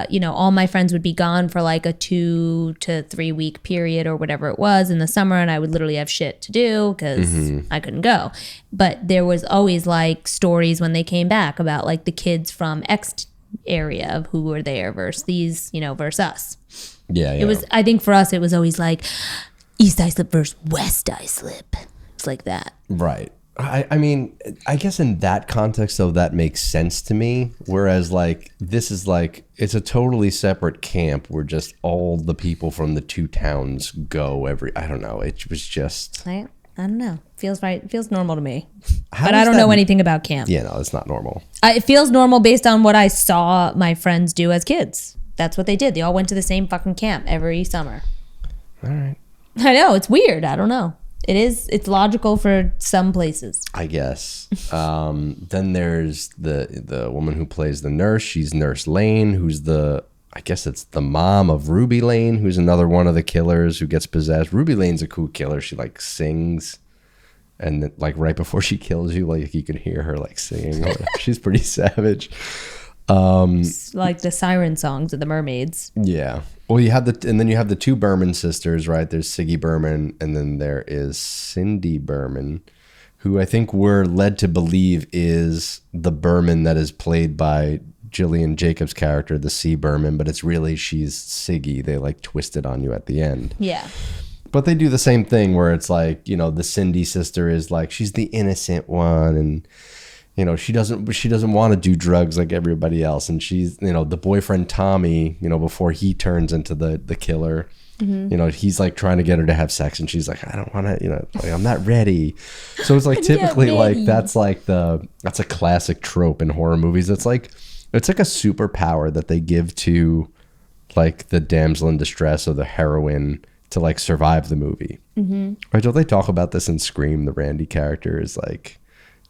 Speaker 2: you know, all my friends would be gone for like a 2 to 3 week period or whatever it was in the summer, and I would literally have shit to do because I couldn't go. But there was always like stories when they came back about like the kids from X area of who were there versus these, you know, versus us.
Speaker 1: Yeah.
Speaker 2: It was, I think for us, it was always like East Islip versus West Islip. It's like that.
Speaker 1: Right. I mean, I guess in that context, though, that makes sense to me. Whereas, like, this is like, it's a totally separate camp where just all the people from the two towns go I don't know. It was just...
Speaker 2: I don't know. Feels right. It feels normal to me. But I don't know anything about camp.
Speaker 1: Yeah, no, it's not normal.
Speaker 2: It feels normal based on what I saw my friends do as kids. That's what they did. They all went to the same fucking camp every summer.
Speaker 1: All right.
Speaker 2: I know. It's weird. I don't know. It's logical for some places,
Speaker 1: I guess. Then there's the woman who plays the nurse. She's Nurse Lane, who's I guess it's the mom of Ruby Lane, who's another one of the killers who gets possessed. Ruby Lane's a cool killer. She like sings, and then, like right before she kills you, like you can hear her like singing. She's pretty savage.
Speaker 2: It's like the siren songs of the mermaids.
Speaker 1: Yeah. Well, you have the two Berman sisters, right? There's Siggy Berman, and then there is Cindy Berman, who I think we're led to believe is the Berman that is played by Gillian Jacobs' character, the C. Berman, but it's really she's Siggy. They like twist it on you at the end.
Speaker 2: Yeah.
Speaker 1: But they do the same thing where it's like, you know, the Cindy sister is like, she's the innocent one, and you know, she doesn't want to do drugs like everybody else, and she's, you know, the boyfriend Tommy, you know, before he turns into the killer, you know, he's like trying to get her to have sex, and she's like, I don't want to, you know, like, I'm not ready. So it's like typically like that's a classic trope in horror movies. It's like a superpower that they give to like the damsel in distress or the heroine to like survive the movie. Right? Don't they talk about this in Scream? The Randy character is like,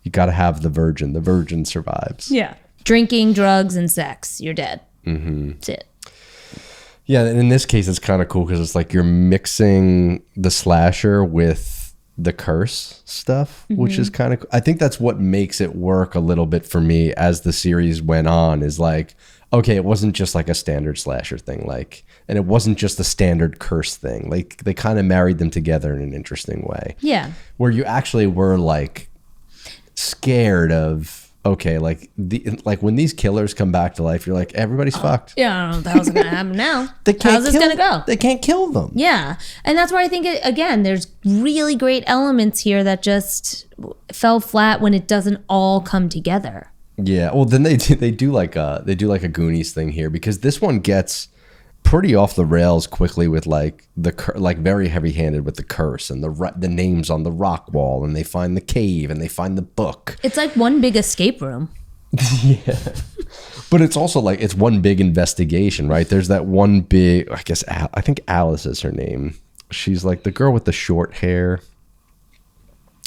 Speaker 1: you got to have the virgin survives.
Speaker 2: Yeah. Drinking, drugs, and sex. You're dead. That's it.
Speaker 1: Yeah. And in this case, it's kind of cool because it's like you're mixing the slasher with the curse stuff, which is kind of, I think that's what makes it work a little bit for me as the series went on, is like, okay, it wasn't just like a standard slasher thing, like, and it wasn't just a standard curse thing. Like they kind of married them together in an interesting way.
Speaker 2: Yeah.
Speaker 1: Where you actually were like scared of, okay, like when these killers come back to life, you're like, everybody's fucked.
Speaker 2: Yeah, I don't know what the hell's going to happen now.
Speaker 1: How's this going to go? They can't kill them.
Speaker 2: Yeah. And that's where I think, again, there's really great elements here that just fell flat when it doesn't all come together.
Speaker 1: Yeah, well, then they do like a Goonies thing here, because this one gets pretty off the rails quickly with like very heavy-handed with the curse and the names on the rock wall, and they find the cave and they find the book.
Speaker 2: It's like one big escape room.
Speaker 1: Yeah, but it's also like it's one big investigation, right? There's that one big, I guess I think Alice is her name. She's like the girl with the short hair.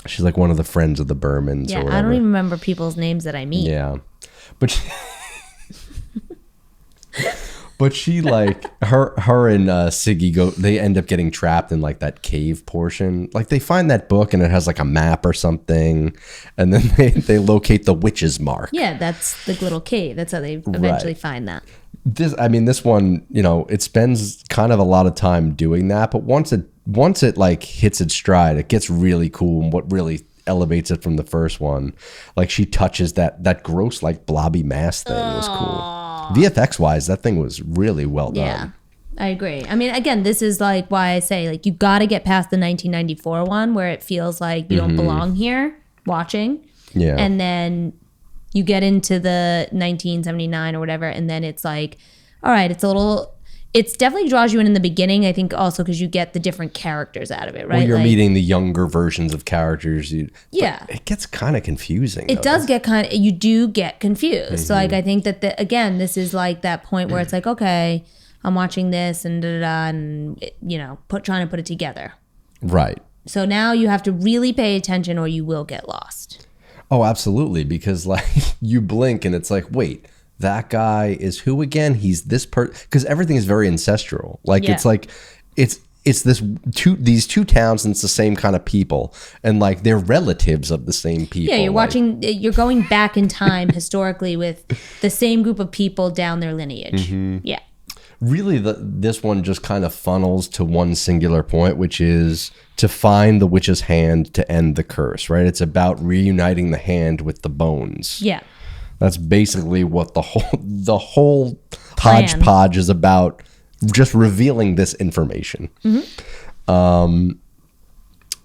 Speaker 1: She's like one of the friends of the Bermans.
Speaker 2: Yeah,
Speaker 1: or whatever.
Speaker 2: I don't even remember people's names that I meet.
Speaker 1: Yeah, but she like her and Siggy they end up getting trapped in like that cave portion. Like they find that book and it has like a map or something, and then they locate the witch's mark.
Speaker 2: Yeah, that's the little cave. That's how they eventually find that.
Speaker 1: This one, it spends kind of a lot of time doing that, but once it like hits its stride, it gets really cool. And what really elevates it from the first one, like she touches that gross like blobby mass thing was cool. VFX wise, that thing was really well done.
Speaker 2: Yeah, I agree. I mean, again, this is like why I say like you got to get past the 1994 one where it feels like you don't belong here watching.
Speaker 1: Yeah,
Speaker 2: and then you get into the 1979 or whatever, and then it's like, all right, it's definitely draws you in the beginning, I think also because you get the different characters out of it, right?
Speaker 1: Well, you're
Speaker 2: like,
Speaker 1: meeting the younger versions of characters.
Speaker 2: Yeah.
Speaker 1: It gets kind of confusing.
Speaker 2: It does get you do get confused. So like, I think that, again, this is like that point where it's like, okay, I'm watching this and da-da-da, and, trying to put it together.
Speaker 1: Right.
Speaker 2: So now you have to really pay attention or you will get lost.
Speaker 1: Oh, absolutely. Because like you blink and it's like, wait, that guy is who again? He's this because everything is very ancestral. Like it's like it's these two towns and it's the same kind of people and like they're relatives of the same people.
Speaker 2: Yeah, you're going back in time historically with the same group of people down their lineage. Mm-hmm. Yeah.
Speaker 1: Really, this one just kind of funnels to one singular point, which is to find the witch's hand to end the curse, right? It's about reuniting the hand with the bones.
Speaker 2: Yeah.
Speaker 1: That's basically what the whole hodgepodge is about, just revealing this information. Mm-hmm.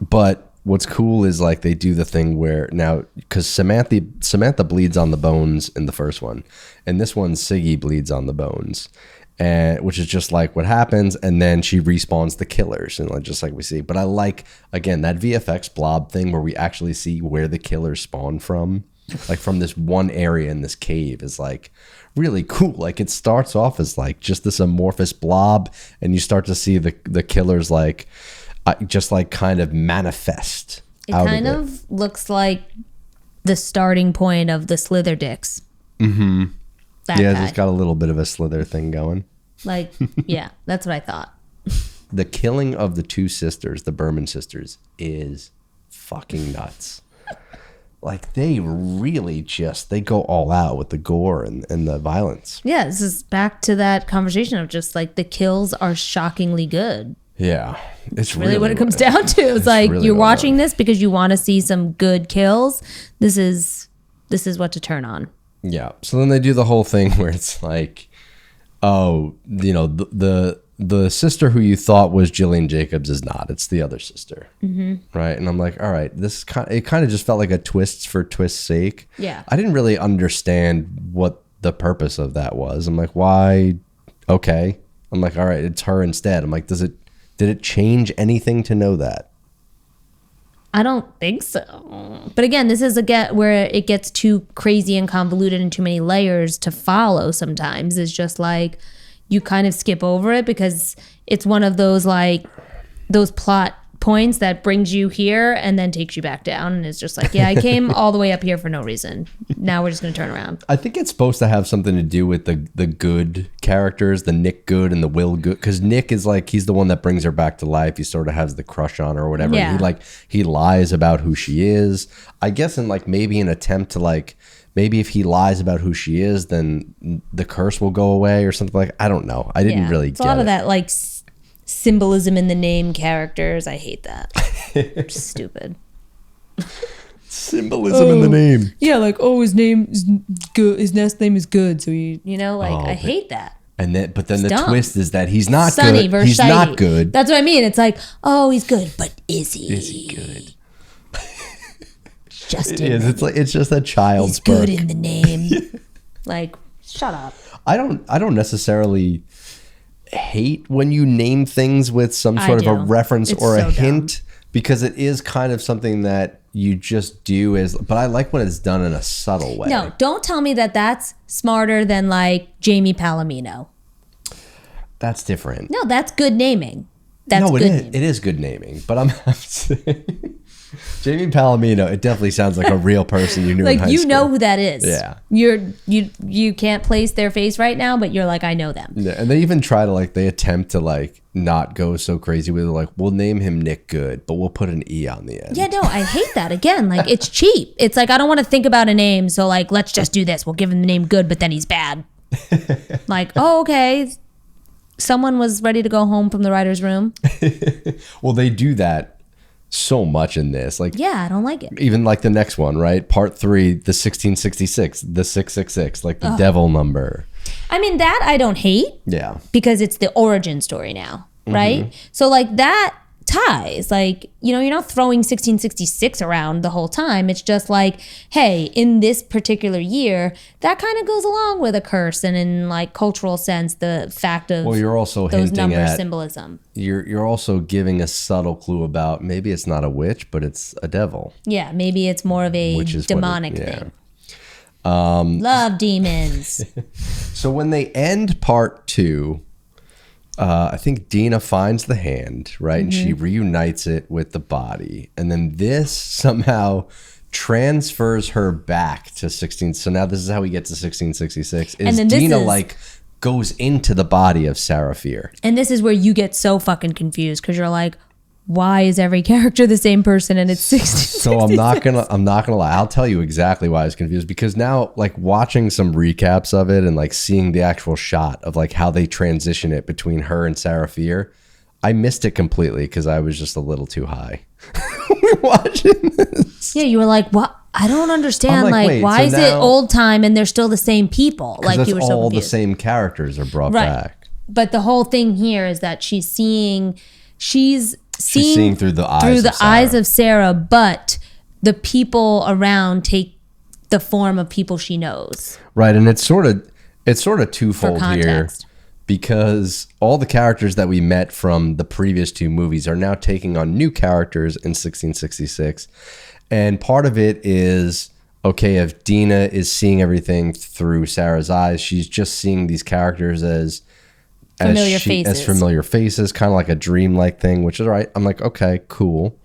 Speaker 1: But what's cool is like they do the thing where now, because Samantha bleeds on the bones in the first one, and this one Siggy bleeds on the bones. And which is just like what happens, and then she respawns the killers, and like just like we see. But I like again that VFX blob thing where we actually see where the killers spawn from, like from this one area in this cave is like really cool. Like it starts off as like just this amorphous blob, and you start to see the killers like just like kind of manifest.
Speaker 2: It kind of looks like the starting point of the Slither Dicks.
Speaker 1: Mm-hmm. Yeah, it's got a little bit of a Slither thing going.
Speaker 2: Like, yeah, that's what I thought.
Speaker 1: The killing of the two sisters, the Berman sisters, is fucking nuts. Like, they really they go all out with the gore and the violence.
Speaker 2: Yeah, this is back to that conversation of just like the kills are shockingly good.
Speaker 1: Yeah. It's
Speaker 2: really what it comes down to. It's like really you're watching this because you want to see some good kills. This is what to turn on.
Speaker 1: Yeah. So then they do the whole thing where it's like, oh, the sister who you thought was Jillian Jacobs is not. It's the other sister. Mm-hmm. Right. And I'm like, all right, it kind of just felt like a twist for twist's sake.
Speaker 2: Yeah.
Speaker 1: I didn't really understand what the purpose of that was. I'm like, why? Okay. I'm like, all right, it's her instead. I'm like, did it change anything to know that?
Speaker 2: I don't think so. But again, this is where it gets too crazy and convoluted and too many layers to follow sometimes. It's just like you kind of skip over it because it's one of those like those plot points that brings you here and then takes you back down. And it's just like, yeah, I came all the way up here for no reason. Now we're just going to turn around.
Speaker 1: I think it's supposed to have something to do with the good characters, the Nick Good and the Will Good. Because Nick is like, he's the one that brings her back to life. He sort of has the crush on her or whatever.
Speaker 2: Yeah.
Speaker 1: He lies about who she is. I guess in like maybe an attempt to like maybe if he lies about who she is, then the curse will go away or something like. I don't know. I didn't really get it.
Speaker 2: A lot of that like symbolism in the name characters. I hate that. It's stupid.
Speaker 1: Symbolism in the name.
Speaker 2: Yeah, like his name is good. His last name is good. So I hate that.
Speaker 1: And then, but then the twist is that he's not
Speaker 2: Sunny
Speaker 1: good.
Speaker 2: Versus
Speaker 1: He's
Speaker 2: shiny.
Speaker 1: not good.
Speaker 2: That's what I mean. It's like, oh, he's good, but is he?
Speaker 1: Is he good?
Speaker 2: Just
Speaker 1: it is. It's just a child's
Speaker 2: he's good
Speaker 1: book.
Speaker 2: in the name. Like, shut up.
Speaker 1: I don't necessarily hate when you name things with some sort of a reference or a hint, because it is kind of something that you just do but I like when it's done in a subtle way.
Speaker 2: No, don't tell me that that's smarter than like Jamie Palomino.
Speaker 1: That's different.
Speaker 2: No, that's good naming. That's good naming.
Speaker 1: It is good naming, but I'm saying Jamie Palomino, it definitely sounds like a real person you knew in high school.
Speaker 2: Like, you know who that is.
Speaker 1: Yeah.
Speaker 2: You can't place their face right now, but you're like, I know them.
Speaker 1: Yeah, and they even try to they attempt to not go so crazy with it. We'll name him Nick Good, but we'll put an E on the end.
Speaker 2: Yeah, no, I hate that. Again, it's cheap. It's like, I don't want to think about a name, so let's just do this. We'll give him the name Good, but then he's bad. Oh, okay. Someone was ready to go home from the writer's room.
Speaker 1: Well, they do that so much in this.
Speaker 2: Yeah, I don't like it.
Speaker 1: Even the next one, right? Part 3, the 1666, the 666, the devil number.
Speaker 2: I mean, that I don't hate.
Speaker 1: Yeah.
Speaker 2: Because it's the origin story now, right? Mm-hmm. So that ties. You're not throwing 1666 around the whole time. It's just hey, in this particular year, that kind of goes along with a curse, and in cultural sense, the fact of
Speaker 1: you're also
Speaker 2: those
Speaker 1: hinting
Speaker 2: number
Speaker 1: at
Speaker 2: symbolism.
Speaker 1: You're also giving a subtle clue about maybe it's not a witch, but it's a devil.
Speaker 2: Yeah, maybe it's more of a demonic thing. Love demons.
Speaker 1: So when they end part 2, I think Dina finds the hand, right? Mm-hmm. And she reunites it with the body. And then this somehow transfers her back to 16. So now this is how we get to 1666. Dina goes into the body of Sarah Fier.
Speaker 2: And this is where you get so fucking confused, because you're like, why is every character the same person and it's 1666?
Speaker 1: So I'm not gonna lie. I'll tell you exactly why I was confused, because now watching some recaps of it and seeing the actual shot of how they transition it between her and Sarah Fier, I missed it completely because I was just a little too high watching this.
Speaker 2: Yeah, you were like, what? I don't understand.
Speaker 1: Wait,
Speaker 2: why is it old time and they're still the same people?
Speaker 1: You were
Speaker 2: so
Speaker 1: all
Speaker 2: confused.
Speaker 1: the same characters are brought back.
Speaker 2: But the whole thing here is that she's seeing through the eyes of Sarah, but the people around take the form of people she knows.
Speaker 1: Right, and it's sort of twofold here, because all the characters that we met from the previous 2 movies are now taking on new characters in 1666. And part of it is, okay, if Dina is seeing everything through Sarah's eyes, she's just seeing these characters as familiar faces, kind of like a dreamlike thing, which is all right. I'm like, okay, cool.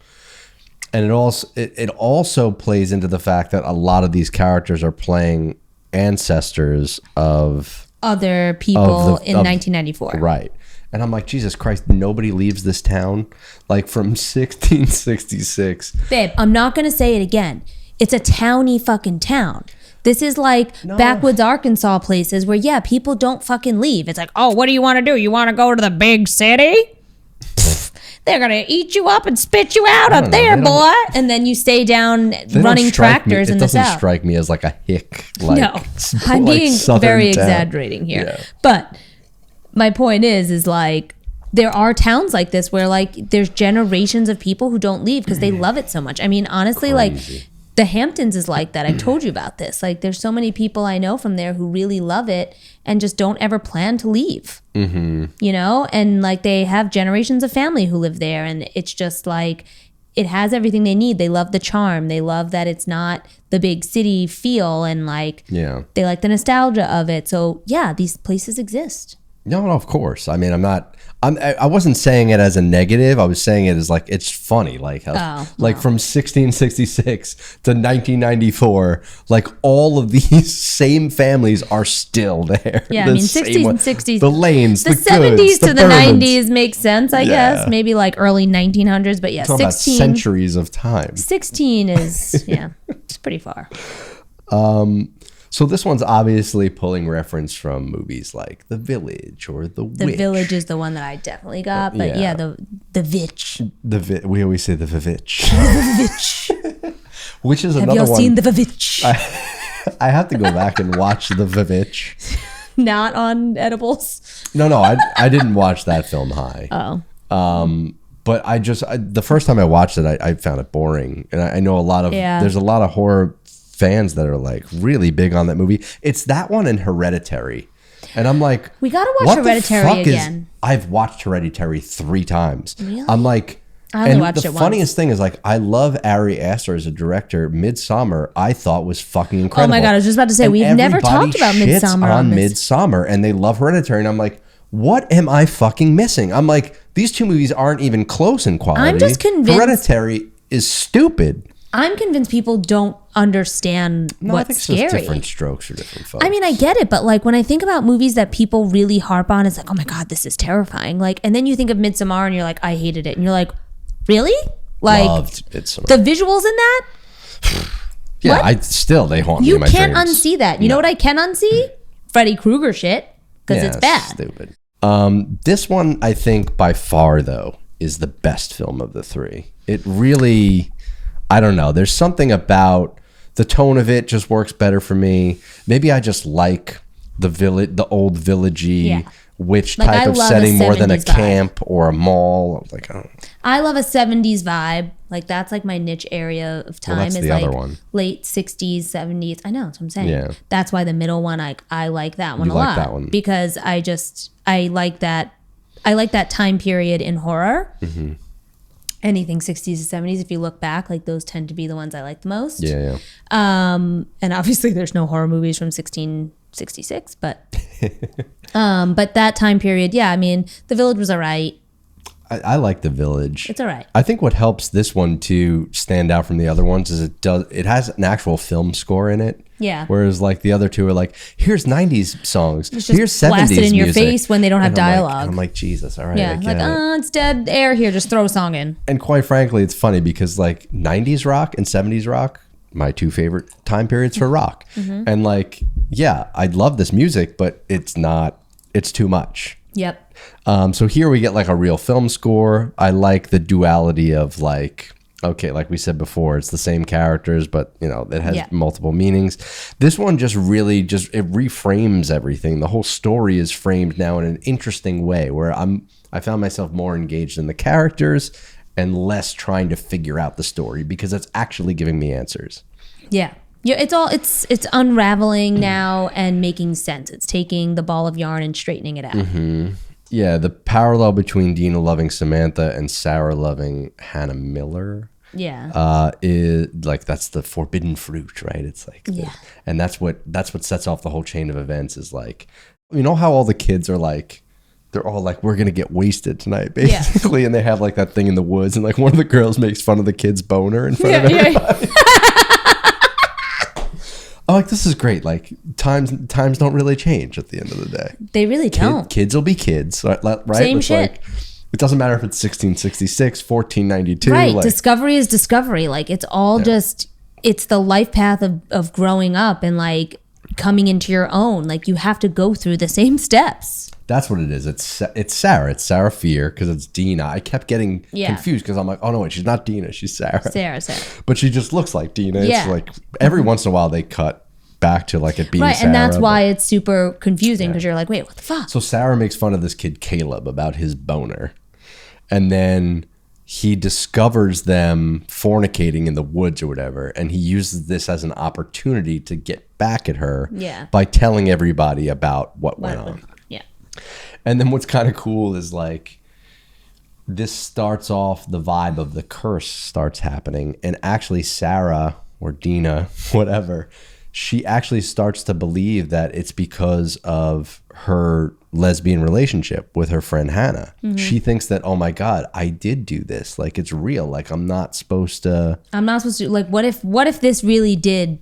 Speaker 1: And it also plays into the fact that a lot of these characters are playing ancestors of
Speaker 2: other people in 1994.
Speaker 1: Right. And I'm like, Jesus Christ, nobody leaves this town from 1666.
Speaker 2: Babe, I'm not going to say it again. It's a towny fucking town. This is backwoods Arkansas places where, people don't fucking leave. It's oh, what do you want to do? You want to go to the big city? They're going to eat you up and spit you out up there, boy. And then you stay down running tractors in the South. It doesn't strike
Speaker 1: me as a hick.
Speaker 2: No, I'm being very exaggerating here. Yeah. But my point is there are towns like this where there's generations of people who don't leave because they love it so much. I mean, honestly,
Speaker 1: Crazy.
Speaker 2: The Hamptons is like that. I told you about this. There's so many people I know from there who really love it and just don't ever plan to leave. Mm-hmm. And they have generations of family who live there, and it's just it has everything they need. They love the charm. They love that it's not the big city feel, and they like the nostalgia of it. So these places exist.
Speaker 1: No, of course. I mean, I wasn't saying it as a negative. I was saying it as it's funny, how from 1666 to 1994, all of these same families are still there.
Speaker 2: Yeah, I mean, 1660s,
Speaker 1: the Lanes, the
Speaker 2: 70s
Speaker 1: Goods,
Speaker 2: to the 90s makes sense, I guess. Maybe early 1900s, but 16
Speaker 1: about centuries of time.
Speaker 2: 16 is it's pretty far.
Speaker 1: So this one's obviously pulling reference from movies like The Village or The Witch.
Speaker 2: The Village is the one that I definitely got, but yeah, the Vitch.
Speaker 1: We always say the Vivitch.
Speaker 2: The Vitch.
Speaker 1: Which is
Speaker 2: Have
Speaker 1: another
Speaker 2: y'all
Speaker 1: one.
Speaker 2: seen the Vivitch?
Speaker 1: I have to go back and watch The Vivitch.
Speaker 2: Not on edibles.
Speaker 1: No, I didn't watch that film high.
Speaker 2: Oh.
Speaker 1: But the first time I watched it, I found it boring. And I know there's a lot of horror fans that are like really big on that movie. It's that one and Hereditary. And I'm like,
Speaker 2: we got to watch Hereditary again.
Speaker 1: I've watched Hereditary 3 times.
Speaker 2: Really?
Speaker 1: I'm like,
Speaker 2: I only watched it once.
Speaker 1: The funniest thing is like, I love Ari Aster as a director. Midsommar, I thought was fucking incredible.
Speaker 2: Oh my God, I was just about to say, we've never talked about Midsommar
Speaker 1: on Midsommar, and they love Hereditary. And I'm like, what am I fucking missing? I'm like, these two movies aren't even close in quality.
Speaker 2: I'm just convinced.
Speaker 1: Hereditary is stupid.
Speaker 2: I'm convinced people don't understand what's scary.
Speaker 1: It's just different strokes for different folks.
Speaker 2: I mean, I get it, but like when I think about movies that people really harp on, it's like, oh my God, this is terrifying. Like, and then you think of Midsommar and you're like, I hated it. And you're like, really? Like,
Speaker 1: loved Midsommar.
Speaker 2: The visuals in that?
Speaker 1: Yeah, they haunt me in my dreams.
Speaker 2: You can't unsee that. You know what I can unsee? Freddy Krueger shit, because it's bad.
Speaker 1: Stupid. This one, I think, by far, though, is the best film of the 3. It really, I don't know. There's something about the tone of it just works better for me. Maybe I just like the old villagey witch type of setting more than a camp or a mall. Like,
Speaker 2: I love a 70s vibe. Like, that's like my niche area of time.
Speaker 1: Well, that's the other one.
Speaker 2: Late 60s, 70s. I know, that's what I'm saying.
Speaker 1: Yeah.
Speaker 2: That's why the middle one, I like that one a lot.
Speaker 1: That one.
Speaker 2: Because I like that time period in horror. Mm-hmm. Anything 60s to 70s, if you look back, like those tend to be the ones I like the most.
Speaker 1: Yeah.
Speaker 2: And obviously there's no horror movies from 1666, but that time period, yeah, I mean, The Village was all right.
Speaker 1: I like The Village.
Speaker 2: It's all right.
Speaker 1: I think what helps this one to stand out from the other ones is it has an actual film score in it.
Speaker 2: Yeah.
Speaker 1: Whereas like the other two are like, here's 90s songs, here's 70s
Speaker 2: blasted in your
Speaker 1: music.
Speaker 2: face when they don't have dialogue.
Speaker 1: I'm like, Jesus, all right.
Speaker 2: Yeah, like, it's dead air here, just throw a song in.
Speaker 1: And quite frankly, it's funny because like 90s rock and 70s rock, my 2 favorite time periods for rock. Mm-hmm. And like, yeah, I love this music, but it's too much.
Speaker 2: Yep.
Speaker 1: So here we get like a real film score. I like the duality of like, okay, like we said before, it's the same characters, but you know, it has multiple meanings. This one just really it reframes everything. The whole story is framed now in an interesting way where I found myself more engaged in the characters and less trying to figure out the story because it's actually giving me answers.
Speaker 2: Yeah. Yeah, it's unraveling now and making sense. It's taking the ball of yarn and straightening it out.
Speaker 1: Mm-hmm. Yeah, the parallel between Dina loving Samantha and Sarah loving Hannah Miller.
Speaker 2: Yeah.
Speaker 1: Is like that's the forbidden fruit, right? It's like and that's what sets off the whole chain of events is like, you know how all the kids are like, they're all like, we're gonna get wasted tonight, basically, and they have like that thing in the woods, and like one of the girls makes fun of the kid's boner in front of everybody. I'm like, this is great. Like times don't really change at the end of the day.
Speaker 2: They really don't.
Speaker 1: Kids will be kids, right?
Speaker 2: Same shit.
Speaker 1: Like, it doesn't matter if it's 1666, 1492.
Speaker 2: Right.
Speaker 1: Like,
Speaker 2: discovery is discovery. Like it's all just, it's the life path of growing up and like coming into your own. Like you have to go through the same steps.
Speaker 1: That's what it is. It's Sarah. It's Sarah Fier because it's Dina. I kept getting confused because I'm like, oh no, wait, she's not Dina. She's Sarah.
Speaker 2: Sarah.
Speaker 1: But she just looks like Dina. Yeah. It's like every once in a while they cut back to like it being
Speaker 2: right,
Speaker 1: Sarah.
Speaker 2: And that's why it's super confusing because you're like, wait, what the fuck?
Speaker 1: So Sarah makes fun of this kid Caleb about his boner. And then he discovers them fornicating in the woods or whatever. And he uses this as an opportunity to get back at her by telling everybody about what went on.
Speaker 2: Yeah.
Speaker 1: And then what's kind of cool is like, this starts off the vibe of the curse starts happening. And actually Sarah or Dina, whatever, she actually starts to believe that it's because of her lesbian relationship with her friend Hannah. Mm-hmm. She thinks that, oh my God, I did do this. Like it's real. Like I'm not supposed to.
Speaker 2: Like what if this really did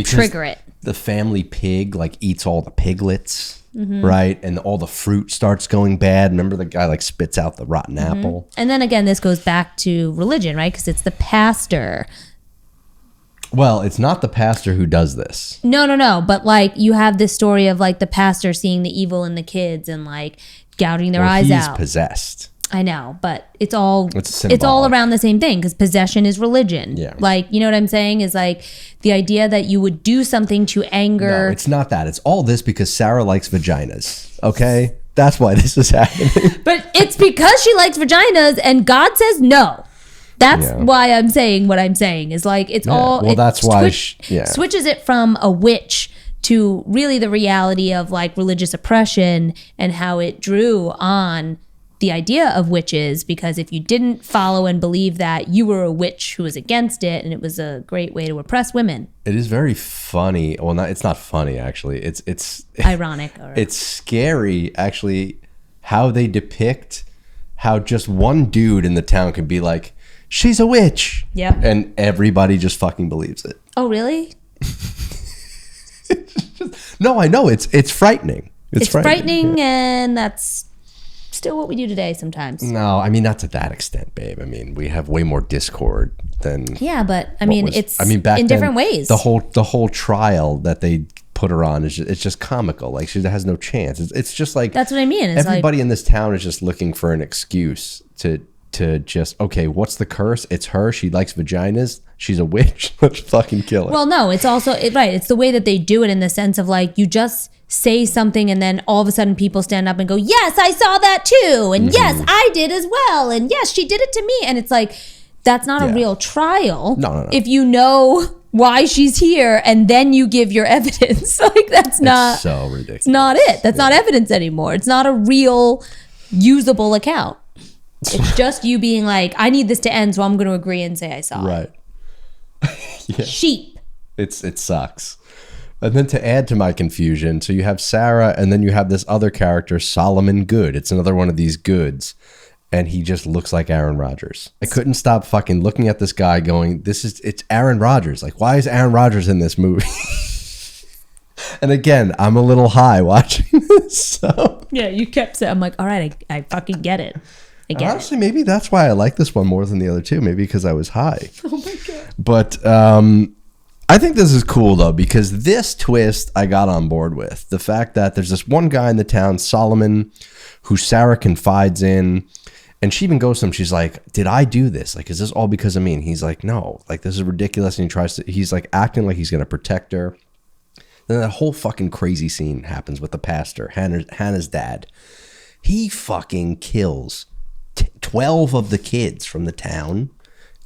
Speaker 2: trigger it?
Speaker 1: The family pig like eats all the piglets. Mm-hmm. Right. And all the fruit starts going bad. Remember the guy like spits out the rotten apple.
Speaker 2: And then again, this goes back to religion, right? Because it's the pastor
Speaker 1: Well, it's not the pastor who does this.
Speaker 2: No. But like you have this story of like the pastor seeing the evil in the kids and like gouging their eyes out.
Speaker 1: He's possessed.
Speaker 2: I know, but it's all
Speaker 1: symbolic.
Speaker 2: around the same thing because possession is religion.
Speaker 1: Yeah.
Speaker 2: Like, you know what I'm saying? Is like the idea that you would do something to anger.
Speaker 1: No, it's not that. It's all this because Sarah likes vaginas. Okay? That's why this is happening.
Speaker 2: But it's because she likes vaginas and God says no. That's why I'm saying what I'm saying is like it's all.
Speaker 1: Well, that's why
Speaker 2: switches it from a witch to really the reality of like religious oppression and how it drew on the idea of witches, because if you didn't follow and believe that, you were a witch who was against it, and it was a great way to oppress women.
Speaker 1: It is very funny. Well, it's not funny actually. It's
Speaker 2: ironic.
Speaker 1: It's scary actually how they depict how just one dude in the town can be like, she's a witch.
Speaker 2: Yeah.
Speaker 1: And everybody just fucking believes it.
Speaker 2: Oh, really?
Speaker 1: No, I know. It's frightening. It's
Speaker 2: frightening, and that's still what we do today sometimes.
Speaker 1: No, I mean, not to that extent, babe. I mean, we have way more discord than.
Speaker 2: Yeah, but I mean, back in different ways.
Speaker 1: The whole trial that they put her on it's just comical. Like she has no chance. It's just like
Speaker 2: that's what I mean. It's
Speaker 1: everybody in this town is just looking for an excuse to just, okay, what's the curse? It's her. She likes vaginas. She's a witch. Let's fucking kill her.
Speaker 2: Well, no, it's also right. It's the way that they do it in the sense of like you just say something and then all of a sudden people stand up and go, yes, I saw that too. And yes, I did as well. And yes, she did it to me. And it's like, that's not a real trial.
Speaker 1: No.
Speaker 2: If you know why she's here and then you give your evidence, like that's not.
Speaker 1: It's so ridiculous.
Speaker 2: It's not it. That's not evidence anymore. It's not a real usable account. It's just you being like, I need this to end, so I'm going to agree and say I saw it.
Speaker 1: Right. Yeah.
Speaker 2: Sheep.
Speaker 1: It sucks. And then to add to my confusion, so you have Sarah, and then you have this other character, Solomon Good. It's another one of these goods, and he just looks like Aaron Rodgers. I couldn't stop fucking looking at this guy going, it's Aaron Rodgers. Like, why is Aaron Rodgers in this movie? And again, I'm a little high watching this, so.
Speaker 2: Yeah, you kept saying, I'm like, all right, I fucking get it.
Speaker 1: Honestly, maybe that's why I like this one more than the other two. Maybe because I was high.
Speaker 2: Oh my God.
Speaker 1: But I think this is cool, though, because this twist I got on board with. The fact that there's this one guy in the town, Solomon, who Sarah confides in. And she even goes to him. She's like, did I do this? Like, is this all because of me? And he's like, no. Like, this is ridiculous. And he's like acting like he's going to protect her. Then that whole fucking crazy scene happens with the pastor, Hannah's dad. He fucking kills 12 of the kids from the town,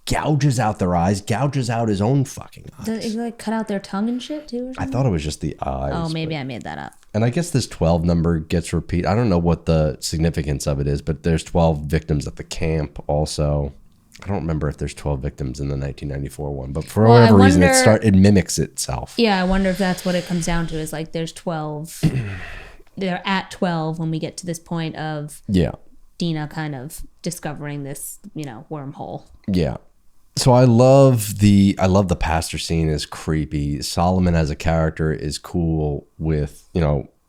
Speaker 1: gouges out their eyes, gouges out his own fucking eyes.
Speaker 2: Does he like cut out their tongue and shit too? Or something?
Speaker 1: I thought it was just the eyes.
Speaker 2: Oh, maybe I made that up.
Speaker 1: And I guess this 12 number gets repeated. I don't know what the significance of it is, but there's 12 victims at the camp also. I don't remember if there's 12 victims in the 1994 one, but for whatever reason, it mimics itself.
Speaker 2: Yeah, I wonder if that's what it comes down to is like there's 12. They're at 12 when we get to this point of Dina kind of discovering this, wormhole. Yeah.
Speaker 1: So I love the pastor scene is creepy. Solomon as a character is cool with,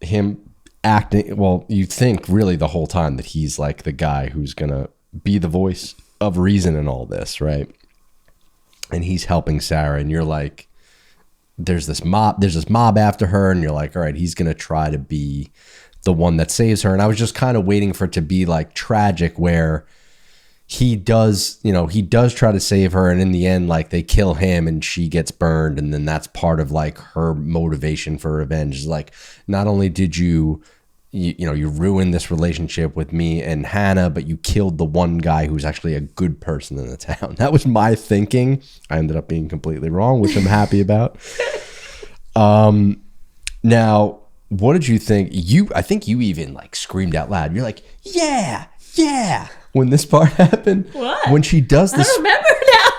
Speaker 1: him acting. Well, you think really the whole time that he's like the guy who's going to be the voice of reason in all this, right? And he's helping Sarah, and you're like, there's this mob after her, and you're like, all right, he's going to try to be the one that saves her. And I was just kind of waiting for it to be like tragic where he does try to save her, and in the end, like they kill him and she gets burned, and then that's part of like her motivation for revenge is like, not only did you ruined this relationship with me and Hannah, but you killed the one guy who's actually a good person in the town. That was my thinking. I ended up being completely wrong, which I'm happy about. Now, what did you think? I think you even like screamed out loud. You're like, yeah, when this part happened.
Speaker 2: What?
Speaker 1: When she does this.
Speaker 2: I remember now.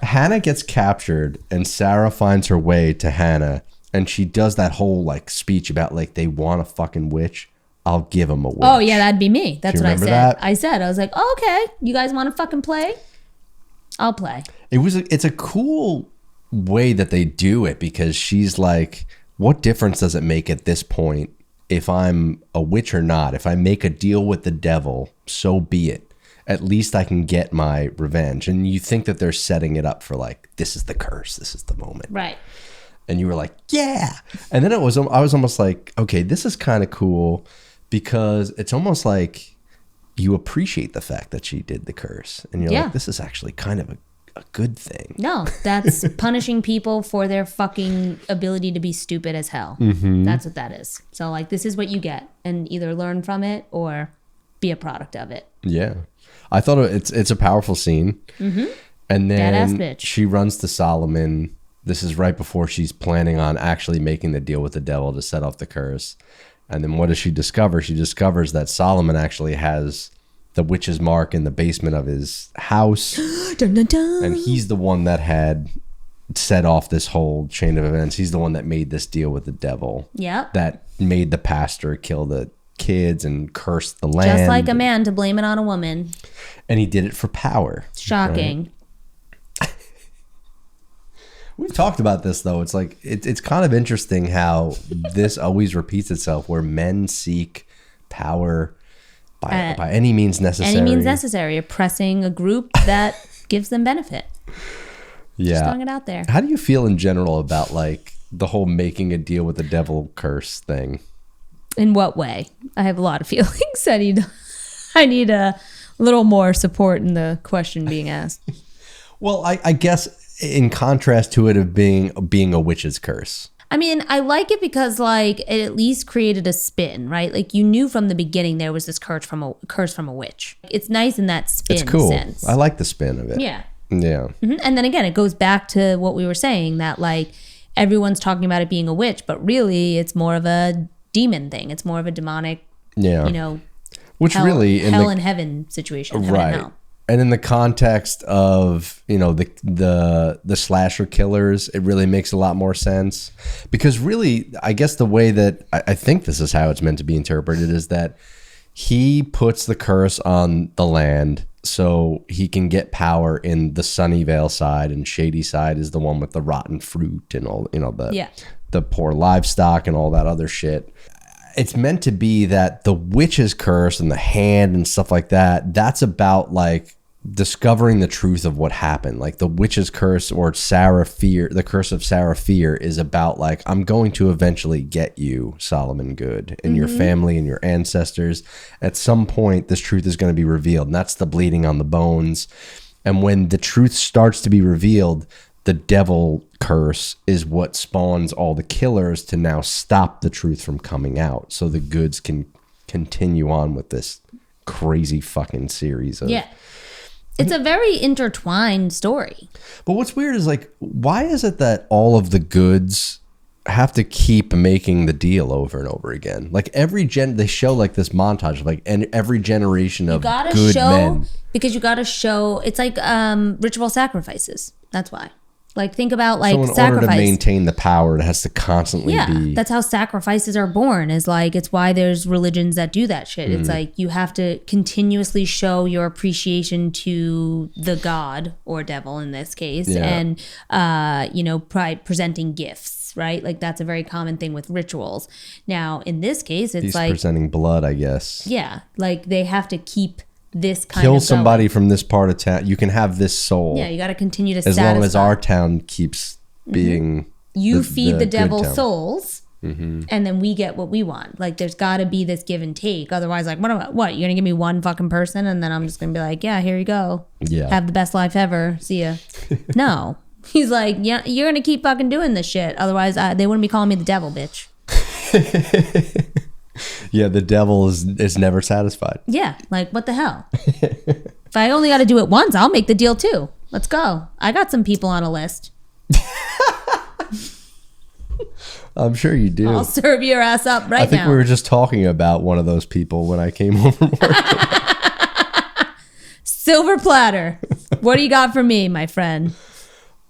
Speaker 1: Hannah gets captured and Sarah finds her way to Hannah, and she does that whole like speech about like they want a fucking witch. I'll give him a witch.
Speaker 2: Oh, yeah, that'd be me. That's what I said.
Speaker 1: That?
Speaker 2: I was like, oh, okay, you guys want to fucking play? I'll play.
Speaker 1: It's a cool way that they do it because she's like, what difference does it make at this point if I'm a witch or not? If I make a deal with the devil, so be it. at least I can get my revenge. And you think that they're setting it up for like, this is the curse, this is the moment.
Speaker 2: Right.
Speaker 1: And you were like, yeah. And then I was almost like, okay, this is kind of cool because it's almost like you appreciate the fact that she did the curse. And you're like, this is actually kind of a good thing.
Speaker 2: No, that's punishing people for their fucking ability to be stupid as hell. That's what that is. So like, this is what you get, and either learn from it or be a product of it.
Speaker 1: Yeah. I thought it's a powerful scene. And then she runs to Solomon. This is right before she's planning on actually making the deal with the devil to set off the curse. And then what does she discover? She discovers that Solomon actually has the witch's mark in the basement of his house.
Speaker 2: Dun, dun, dun.
Speaker 1: And he's the one that had set off this whole chain of events. He's the one that made this deal with the devil.
Speaker 2: Yep.
Speaker 1: That made the pastor kill the kids and curse the land.
Speaker 2: Just like a man to blame it on a woman.
Speaker 1: And he did it for power.
Speaker 2: Shocking.
Speaker 1: Right? We've talked about this though. It's like it's kind of interesting how this always repeats itself, where men seek power by any means necessary.
Speaker 2: Any means necessary. Oppressing a group that gives them benefit.
Speaker 1: Yeah.
Speaker 2: Just throwing it out there.
Speaker 1: How do you feel in general about like the whole making a deal with the devil curse thing?
Speaker 2: In what way? I have a lot of feelings. I need a little more support in the question being asked.
Speaker 1: Well, I guess in contrast to it of being a witch's curse.
Speaker 2: I mean, I like it because like it at least created a spin, right? Like you knew from the beginning there was this curse from a witch. It's nice in that spin
Speaker 1: It's cool.
Speaker 2: sense.
Speaker 1: I like the spin of it.
Speaker 2: Yeah.
Speaker 1: Yeah.
Speaker 2: And then again, it goes back to what we were saying, that like everyone's talking about it being a witch, but really it's more of a demon thing. It's more of a demonic,
Speaker 1: which
Speaker 2: hell,
Speaker 1: really in
Speaker 2: hell and heaven situation.
Speaker 1: Right. And in the context of, the slasher killers, it really makes a lot more sense. Because really, I guess the way that I think this is how it's meant to be interpreted is that he puts the curse on the land so he can get power in the Sunnyvale side, and Shady side is the one with the rotten fruit and all, the poor livestock and all that other shit. It's meant to be that the witch's curse and the hand and stuff like that, that's about like discovering the truth of what happened. Like the witch's curse, or the curse of Seraphir, is about like, I'm going to eventually get you, Solomon Good, and your family and your ancestors. At some point, this truth is going to be revealed, and that's the bleeding on the bones. And when the truth starts to be revealed, the devil curse is what spawns all the killers to now stop the truth from coming out, so the goods can continue on with this crazy fucking series of...
Speaker 2: It's a very intertwined story.
Speaker 1: But what's weird is like, why is it that all of the goods have to keep making the deal over and over again? Like they show like this montage of like, and every generation of good men.
Speaker 2: Because you gotta show, it's like ritual sacrifices. That's why. Like think about like
Speaker 1: sacrifice. Order to maintain the power, it has to constantly be.
Speaker 2: That's how sacrifices are born. Is like, it's why there's religions that do that shit. It's like you have to continuously show your appreciation to the god or devil in this case, and presenting gifts. Right, like that's a very common thing with rituals. Now in this case, it's
Speaker 1: he's
Speaker 2: like
Speaker 1: presenting blood, I guess.
Speaker 2: Yeah, like they have to keep this kind
Speaker 1: kill
Speaker 2: of
Speaker 1: somebody
Speaker 2: going.
Speaker 1: From this part of town. You can have this soul.
Speaker 2: Yeah, you got to continue to
Speaker 1: as long as our town keeps being.
Speaker 2: You feed the devil souls, and then we get what we want. Like there's got to be this give and take. Otherwise, like what? You're gonna give me one fucking person, and then I'm just gonna be like, yeah, here you go. Yeah, have the best life ever. See ya. No, he's like, yeah, you're gonna keep fucking doing this shit. Otherwise, they wouldn't be calling me the devil, bitch.
Speaker 1: Yeah, the devil is never satisfied.
Speaker 2: Yeah, like what the hell? If I only got to do it once, I'll make the deal too. Let's go. I got some people on a list.
Speaker 1: I'm sure you do.
Speaker 2: I'll serve your ass up right now.
Speaker 1: I think we were just talking about one of those people when I came home from work.
Speaker 2: Silver platter. What do you got for me, my friend?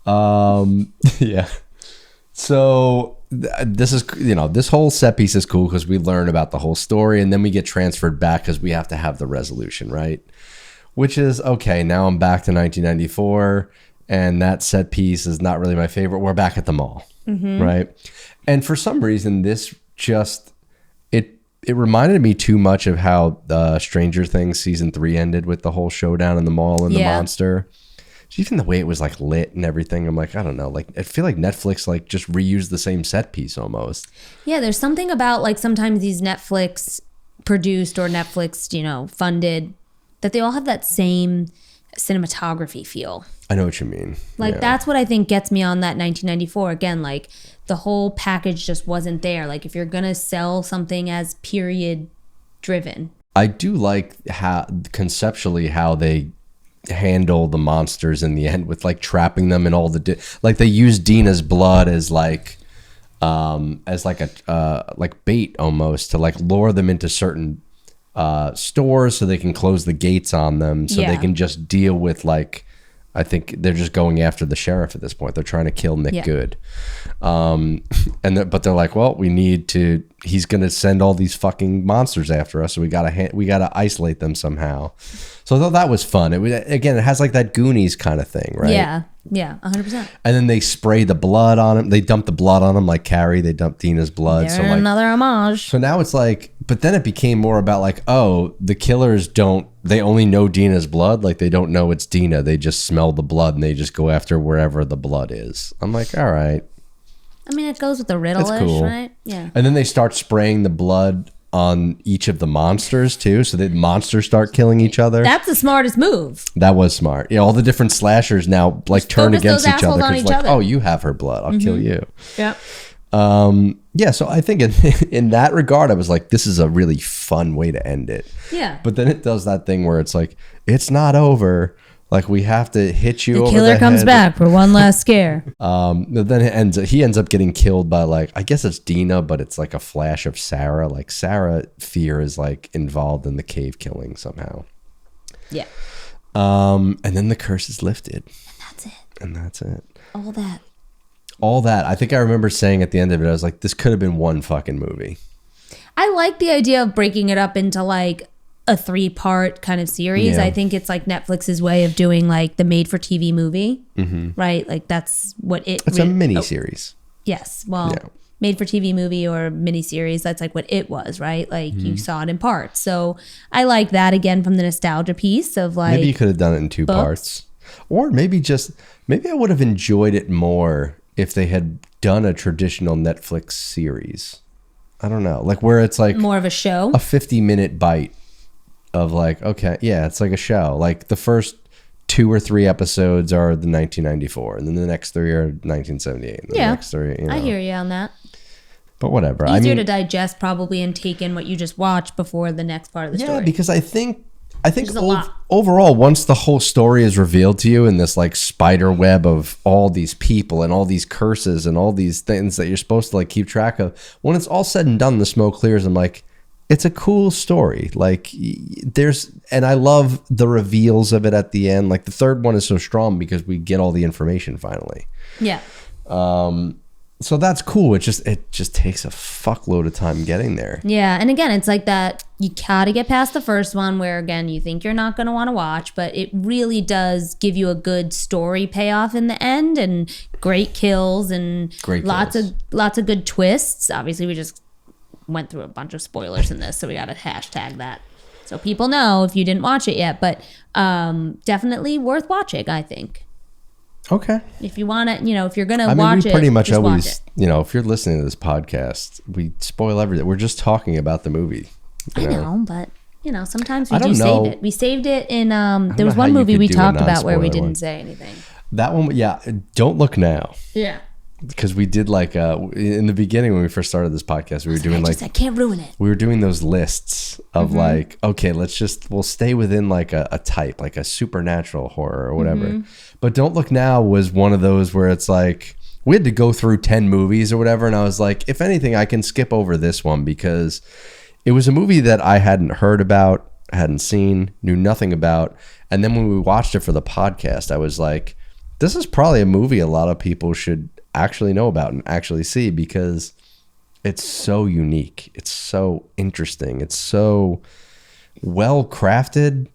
Speaker 1: Yeah. So this is, this whole set piece is cool because we learn about the whole story, and then we get transferred back because we have to have the resolution, right? Which is, okay, now I'm back to 1994, and that set piece is not really my favorite. We're back at the mall, right? And for some reason, this just, it it reminded me too much of how Stranger Things season 3 ended with the whole showdown in the mall and the monster. Even the way it was like lit and everything, I'm like, I don't know. Like, I feel like Netflix like just reused the same set piece almost.
Speaker 2: Yeah, there's something about like sometimes these Netflix produced or Netflix, funded, that they all have that same cinematography feel.
Speaker 1: I know what you mean.
Speaker 2: Like that's what I think gets me on that 1994. Again, like the whole package just wasn't there. Like if you're gonna sell something as period driven,
Speaker 1: I do like how conceptually how they handle the monsters in the end with like trapping them in all the like they use Dina's blood as like like bait almost to like lure them into certain stores so they can close the gates on them so they can just deal with like, I think they're just going after the sheriff at this point. They're trying to kill Nick Good. But they're like, well, he's going to send all these fucking monsters after us. So we got to isolate them somehow. So I thought that was fun. It has like that Goonies kind of thing, right?
Speaker 2: Yeah. Yeah. 100%.
Speaker 1: And then they spray the blood on him. They dump the blood on him like Carrie. They dumped Dina's blood.
Speaker 2: So like, another homage.
Speaker 1: So now it's like, but then it became more about like, oh, the killers they only know Dina's blood. Like they don't know it's Dina. They just smell the blood and they just go after wherever the blood is. I'm like, all right.
Speaker 2: I mean, it goes with the riddle-ish,
Speaker 1: cool.
Speaker 2: right? Yeah.
Speaker 1: And then they start spraying the blood on each of the monsters too. So the monsters start killing each other.
Speaker 2: That's the smartest move.
Speaker 1: That was smart. Yeah. All the different slashers now like just turn against each other. Because like,
Speaker 2: other.
Speaker 1: Oh, you have her blood. I'll kill you.
Speaker 2: Yeah.
Speaker 1: Yeah, so I think in that regard, I was like, this is a really fun way to end it.
Speaker 2: Yeah.
Speaker 1: But then it does that thing where it's like, it's not over. Like, we have to hit you over the head.
Speaker 2: The killer comes back for one last scare.
Speaker 1: But then he ends up getting killed by, like, I guess it's Dina, but it's like a flash of Sarah. Like, Sarah Fear is, like, involved in the cave killing somehow.
Speaker 2: Yeah.
Speaker 1: And then the curse is lifted.
Speaker 2: And that's it.
Speaker 1: All that. I think I remember saying at the end of it, I was like, this could have been one fucking movie.
Speaker 2: I like the idea of breaking it up into like a 3-part kind of series.
Speaker 1: Yeah.
Speaker 2: I think it's like Netflix's way of doing like the made for TV movie, right? Like that's what
Speaker 1: it's a mini series.
Speaker 2: Yes. Well, made for TV movie or mini series. That's like what it was, right? Like you saw it in parts. So I like that again from the nostalgia piece of like,
Speaker 1: maybe you could have done it in 2 parts, or maybe I would have enjoyed it more if they had done a traditional Netflix series. I don't know. Like where it's like
Speaker 2: more of a show,
Speaker 1: a 50-minute bite of like, okay, yeah, it's like a show. Like the first 2 or 3 episodes are the 1994 and then the next 3 are 1978. And the next 3,
Speaker 2: I hear you on that.
Speaker 1: But whatever.
Speaker 2: Easier to digest probably and take in what you just watched before the next part of the story.
Speaker 1: Yeah, because I think overall, once the whole story is revealed to you in this like spider web of all these people and all these curses and all these things that you're supposed to like keep track of, when it's all said and done, the smoke clears. I'm like, it's a cool story. Like and I love the reveals of it at the end. Like the third one is so strong because we get all the information finally.
Speaker 2: Yeah.
Speaker 1: So that's cool. It just takes a fuckload of time getting there.
Speaker 2: Yeah, and again, it's like that you gotta get past the first one where again you think you're not gonna want to watch, but it really does give you a good story payoff in the end and great kills and lots of good twists. Obviously, we just went through a bunch of spoilers in this, so we gotta hashtag that so people know if you didn't watch it yet. But definitely worth watching, I think.
Speaker 1: Okay.
Speaker 2: If you want to, if you're going to watch it,
Speaker 1: pretty much
Speaker 2: just
Speaker 1: always,
Speaker 2: watch it.
Speaker 1: If you're listening to this podcast, we spoil everything. We're just talking about the movie.
Speaker 2: I know, but, sometimes we do save it. We saved it in, there was one movie we talked about where we didn't say anything.
Speaker 1: That one, yeah. Don't Look Now.
Speaker 2: Yeah.
Speaker 1: Because we did like, in the beginning when we first started this podcast, we were doing
Speaker 2: I can't ruin it.
Speaker 1: We were doing those lists of like, okay, we'll stay within like a type, like a supernatural horror or whatever. But Don't Look Now was one of those where it's like, we had to go through 10 movies or whatever. And I was like, if anything, I can skip over this one because it was a movie that I hadn't heard about, hadn't seen, knew nothing about. And then when we watched it for the podcast, I was like, this is probably a movie a lot of people should actually know about and actually see because it's so unique. It's so interesting. It's so well crafted.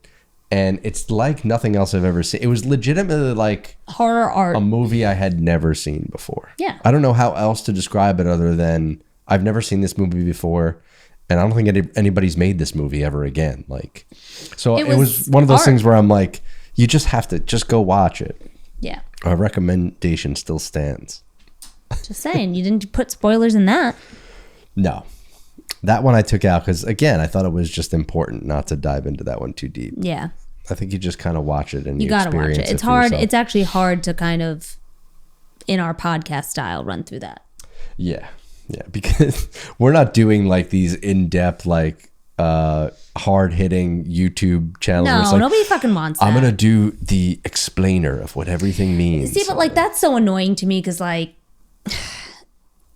Speaker 1: And it's like nothing else I've ever seen. It was legitimately like
Speaker 2: horror art,
Speaker 1: a movie I had never seen before.
Speaker 2: Yeah.
Speaker 1: I don't know how else to describe it other than I've never seen this movie before. and I don't think anybody's made this movie ever again. Like, so it was one of those
Speaker 2: art.
Speaker 1: things where I'm like, you just have to just go watch it.
Speaker 2: Yeah.
Speaker 1: Our recommendation still stands.
Speaker 2: Just saying, you didn't put spoilers in that.
Speaker 1: No, that one I took out because, again, I thought it was just important not to dive into that one too deep.
Speaker 2: Yeah.
Speaker 1: I think you just kind of watch it and
Speaker 2: You gotta watch
Speaker 1: experience
Speaker 2: it. It's
Speaker 1: for
Speaker 2: hard.
Speaker 1: yourself.
Speaker 2: It's actually hard to kind of, in our podcast style, run through that.
Speaker 1: Yeah, because we're not doing like these in-depth, like hard-hitting YouTube channels. where
Speaker 2: No,
Speaker 1: it's like,
Speaker 2: nobody fucking wants that.
Speaker 1: I'm gonna do the explainer of what everything means.
Speaker 2: See, but like that's so annoying to me because like,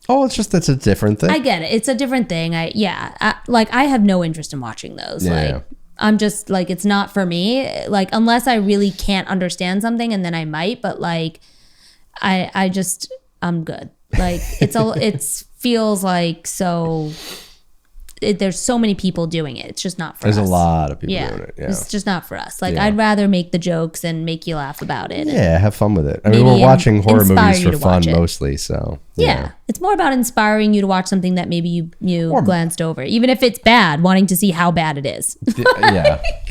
Speaker 1: oh, it's just a different thing.
Speaker 2: I get it. It's a different thing. I have no interest in watching those.
Speaker 1: Yeah.
Speaker 2: Like, I'm just like, it's not for me. Like, unless I really can't understand something, and then I might. But like, I'm good. Like, it feels like so. There's so many people doing it. It's just not for us.
Speaker 1: There's a lot of people doing it. Yeah.
Speaker 2: It's just not for us. Like, I'd rather make the jokes and make you laugh about it.
Speaker 1: Yeah, have fun with it. I mean, we're
Speaker 2: maybe
Speaker 1: watching horror
Speaker 2: inspire
Speaker 1: movies
Speaker 2: you
Speaker 1: for
Speaker 2: to
Speaker 1: fun
Speaker 2: watch it.
Speaker 1: mostly, so
Speaker 2: Yeah. It's more about inspiring you to watch something that maybe you
Speaker 1: Or-
Speaker 2: glanced over. Even if it's bad, wanting to see how bad it is.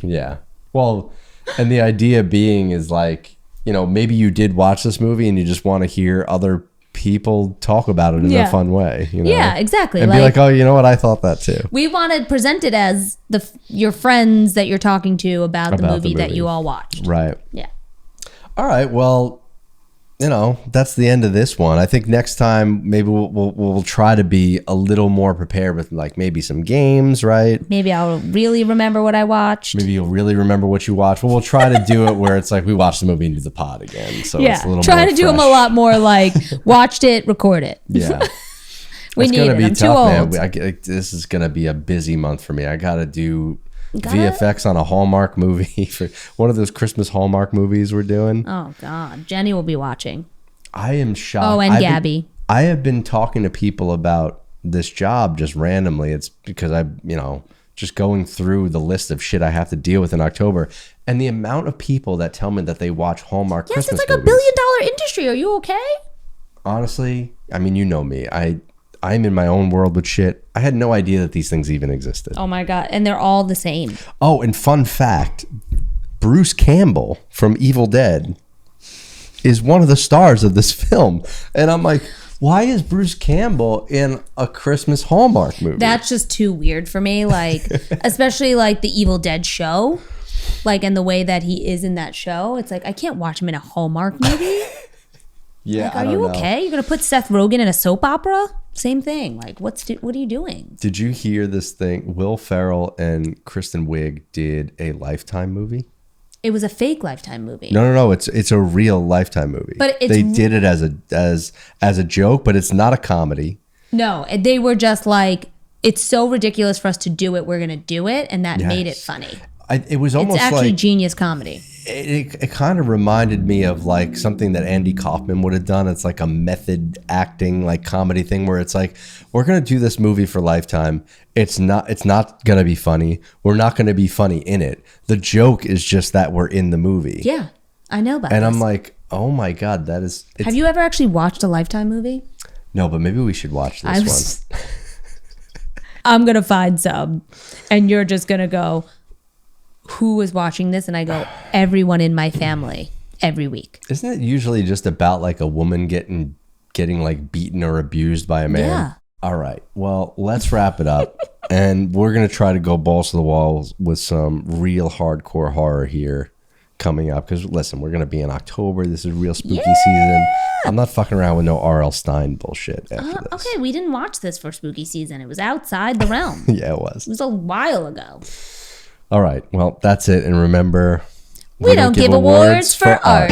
Speaker 1: Yeah. Well, and the idea being is like, maybe you did watch this movie and you just want to hear other people talk about it in a fun way.
Speaker 2: Yeah, exactly.
Speaker 1: And be like, oh, you know what? I thought that too.
Speaker 2: We want to present it as your friends that you're talking to about the movie that you all watched.
Speaker 1: Right.
Speaker 2: Yeah.
Speaker 1: All right. Well, that's the end of this one. I think next time maybe we'll try to be a little more prepared with like maybe some games, right?
Speaker 2: Maybe I'll really remember what I watched.
Speaker 1: Maybe you'll really remember what you watched. Well, we'll try to do it where it's like we watched the movie and do the pod again. So it's a little
Speaker 2: try
Speaker 1: more
Speaker 2: to do them a
Speaker 1: fresh.
Speaker 2: lot more like watched it, record it.
Speaker 1: Yeah.
Speaker 2: We
Speaker 1: It's
Speaker 2: need
Speaker 1: gonna
Speaker 2: it.
Speaker 1: be
Speaker 2: I'm too
Speaker 1: tough,
Speaker 2: old.
Speaker 1: man. This is gonna be a busy month for me. I gotta do VFX on a Hallmark movie for one of those Christmas Hallmark movies we're doing.
Speaker 2: Oh God, Jenny will be watching.
Speaker 1: I am shocked.
Speaker 2: Oh, and Gabby.
Speaker 1: I have been talking to people about this job just randomly. It's because just going through the list of shit I have to deal with in October, and the amount of people that tell me that they watch Hallmark
Speaker 2: Yes,
Speaker 1: Christmas
Speaker 2: it's like
Speaker 1: movies.
Speaker 2: $1 billion industry. Are you okay?
Speaker 1: Honestly, I mean, you know me. I'm in my own world with shit. I had no idea that these things even existed.
Speaker 2: Oh my God, and they're all the same.
Speaker 1: Oh, and fun fact, Bruce Campbell from Evil Dead is one of the stars of this film. And I'm like, why is Bruce Campbell in a Christmas Hallmark movie?
Speaker 2: That's just too weird for me. Like, especially like the Evil Dead show, like, and the way that he is in that show. It's like, I can't watch him in a Hallmark movie.
Speaker 1: Yeah,
Speaker 2: Like, are you okay? You're gonna put Seth Rogen in a soap opera? Same thing. Like, what are you doing?
Speaker 1: Did you hear this thing? Will Ferrell and Kristen Wiig did a Lifetime movie.
Speaker 2: It was a fake Lifetime movie.
Speaker 1: No. It's a real Lifetime movie.
Speaker 2: But
Speaker 1: they did it as a joke, but it's not a comedy.
Speaker 2: No, they were just like, it's so ridiculous for us to do it. We're gonna do it, and that made it funny.
Speaker 1: It was almost
Speaker 2: It's actually
Speaker 1: like
Speaker 2: genius comedy.
Speaker 1: it kind of reminded me of like something that Andy Kaufman would have done. It's like a method acting like comedy thing where it's like, we're going to do this movie for Lifetime. It's not going to be funny. We're not going to be funny in it. The joke is just that we're in the movie.
Speaker 2: Yeah, I know about
Speaker 1: And
Speaker 2: this.
Speaker 1: I'm like, oh my God,
Speaker 2: Have you ever actually watched a Lifetime movie?
Speaker 1: No, but maybe we should watch this one.
Speaker 2: I'm going to find some, and you're just going to go, who is watching this? And I go, everyone in my family every week.
Speaker 1: Isn't it usually just about like a woman getting like beaten or abused by a man?
Speaker 2: Yeah.
Speaker 1: All right. Well, let's wrap it up. And we're going to try to go balls to the walls with some real hardcore horror here coming up. Because listen, we're going to be in October. This is real spooky season. I'm not fucking around with no R.L. Stein bullshit after this.
Speaker 2: Okay, we didn't watch this for spooky season. It was outside the realm.
Speaker 1: Yeah, it was.
Speaker 2: It was a while ago.
Speaker 1: All right. Well, that's it. And remember,
Speaker 2: We don't give awards for art.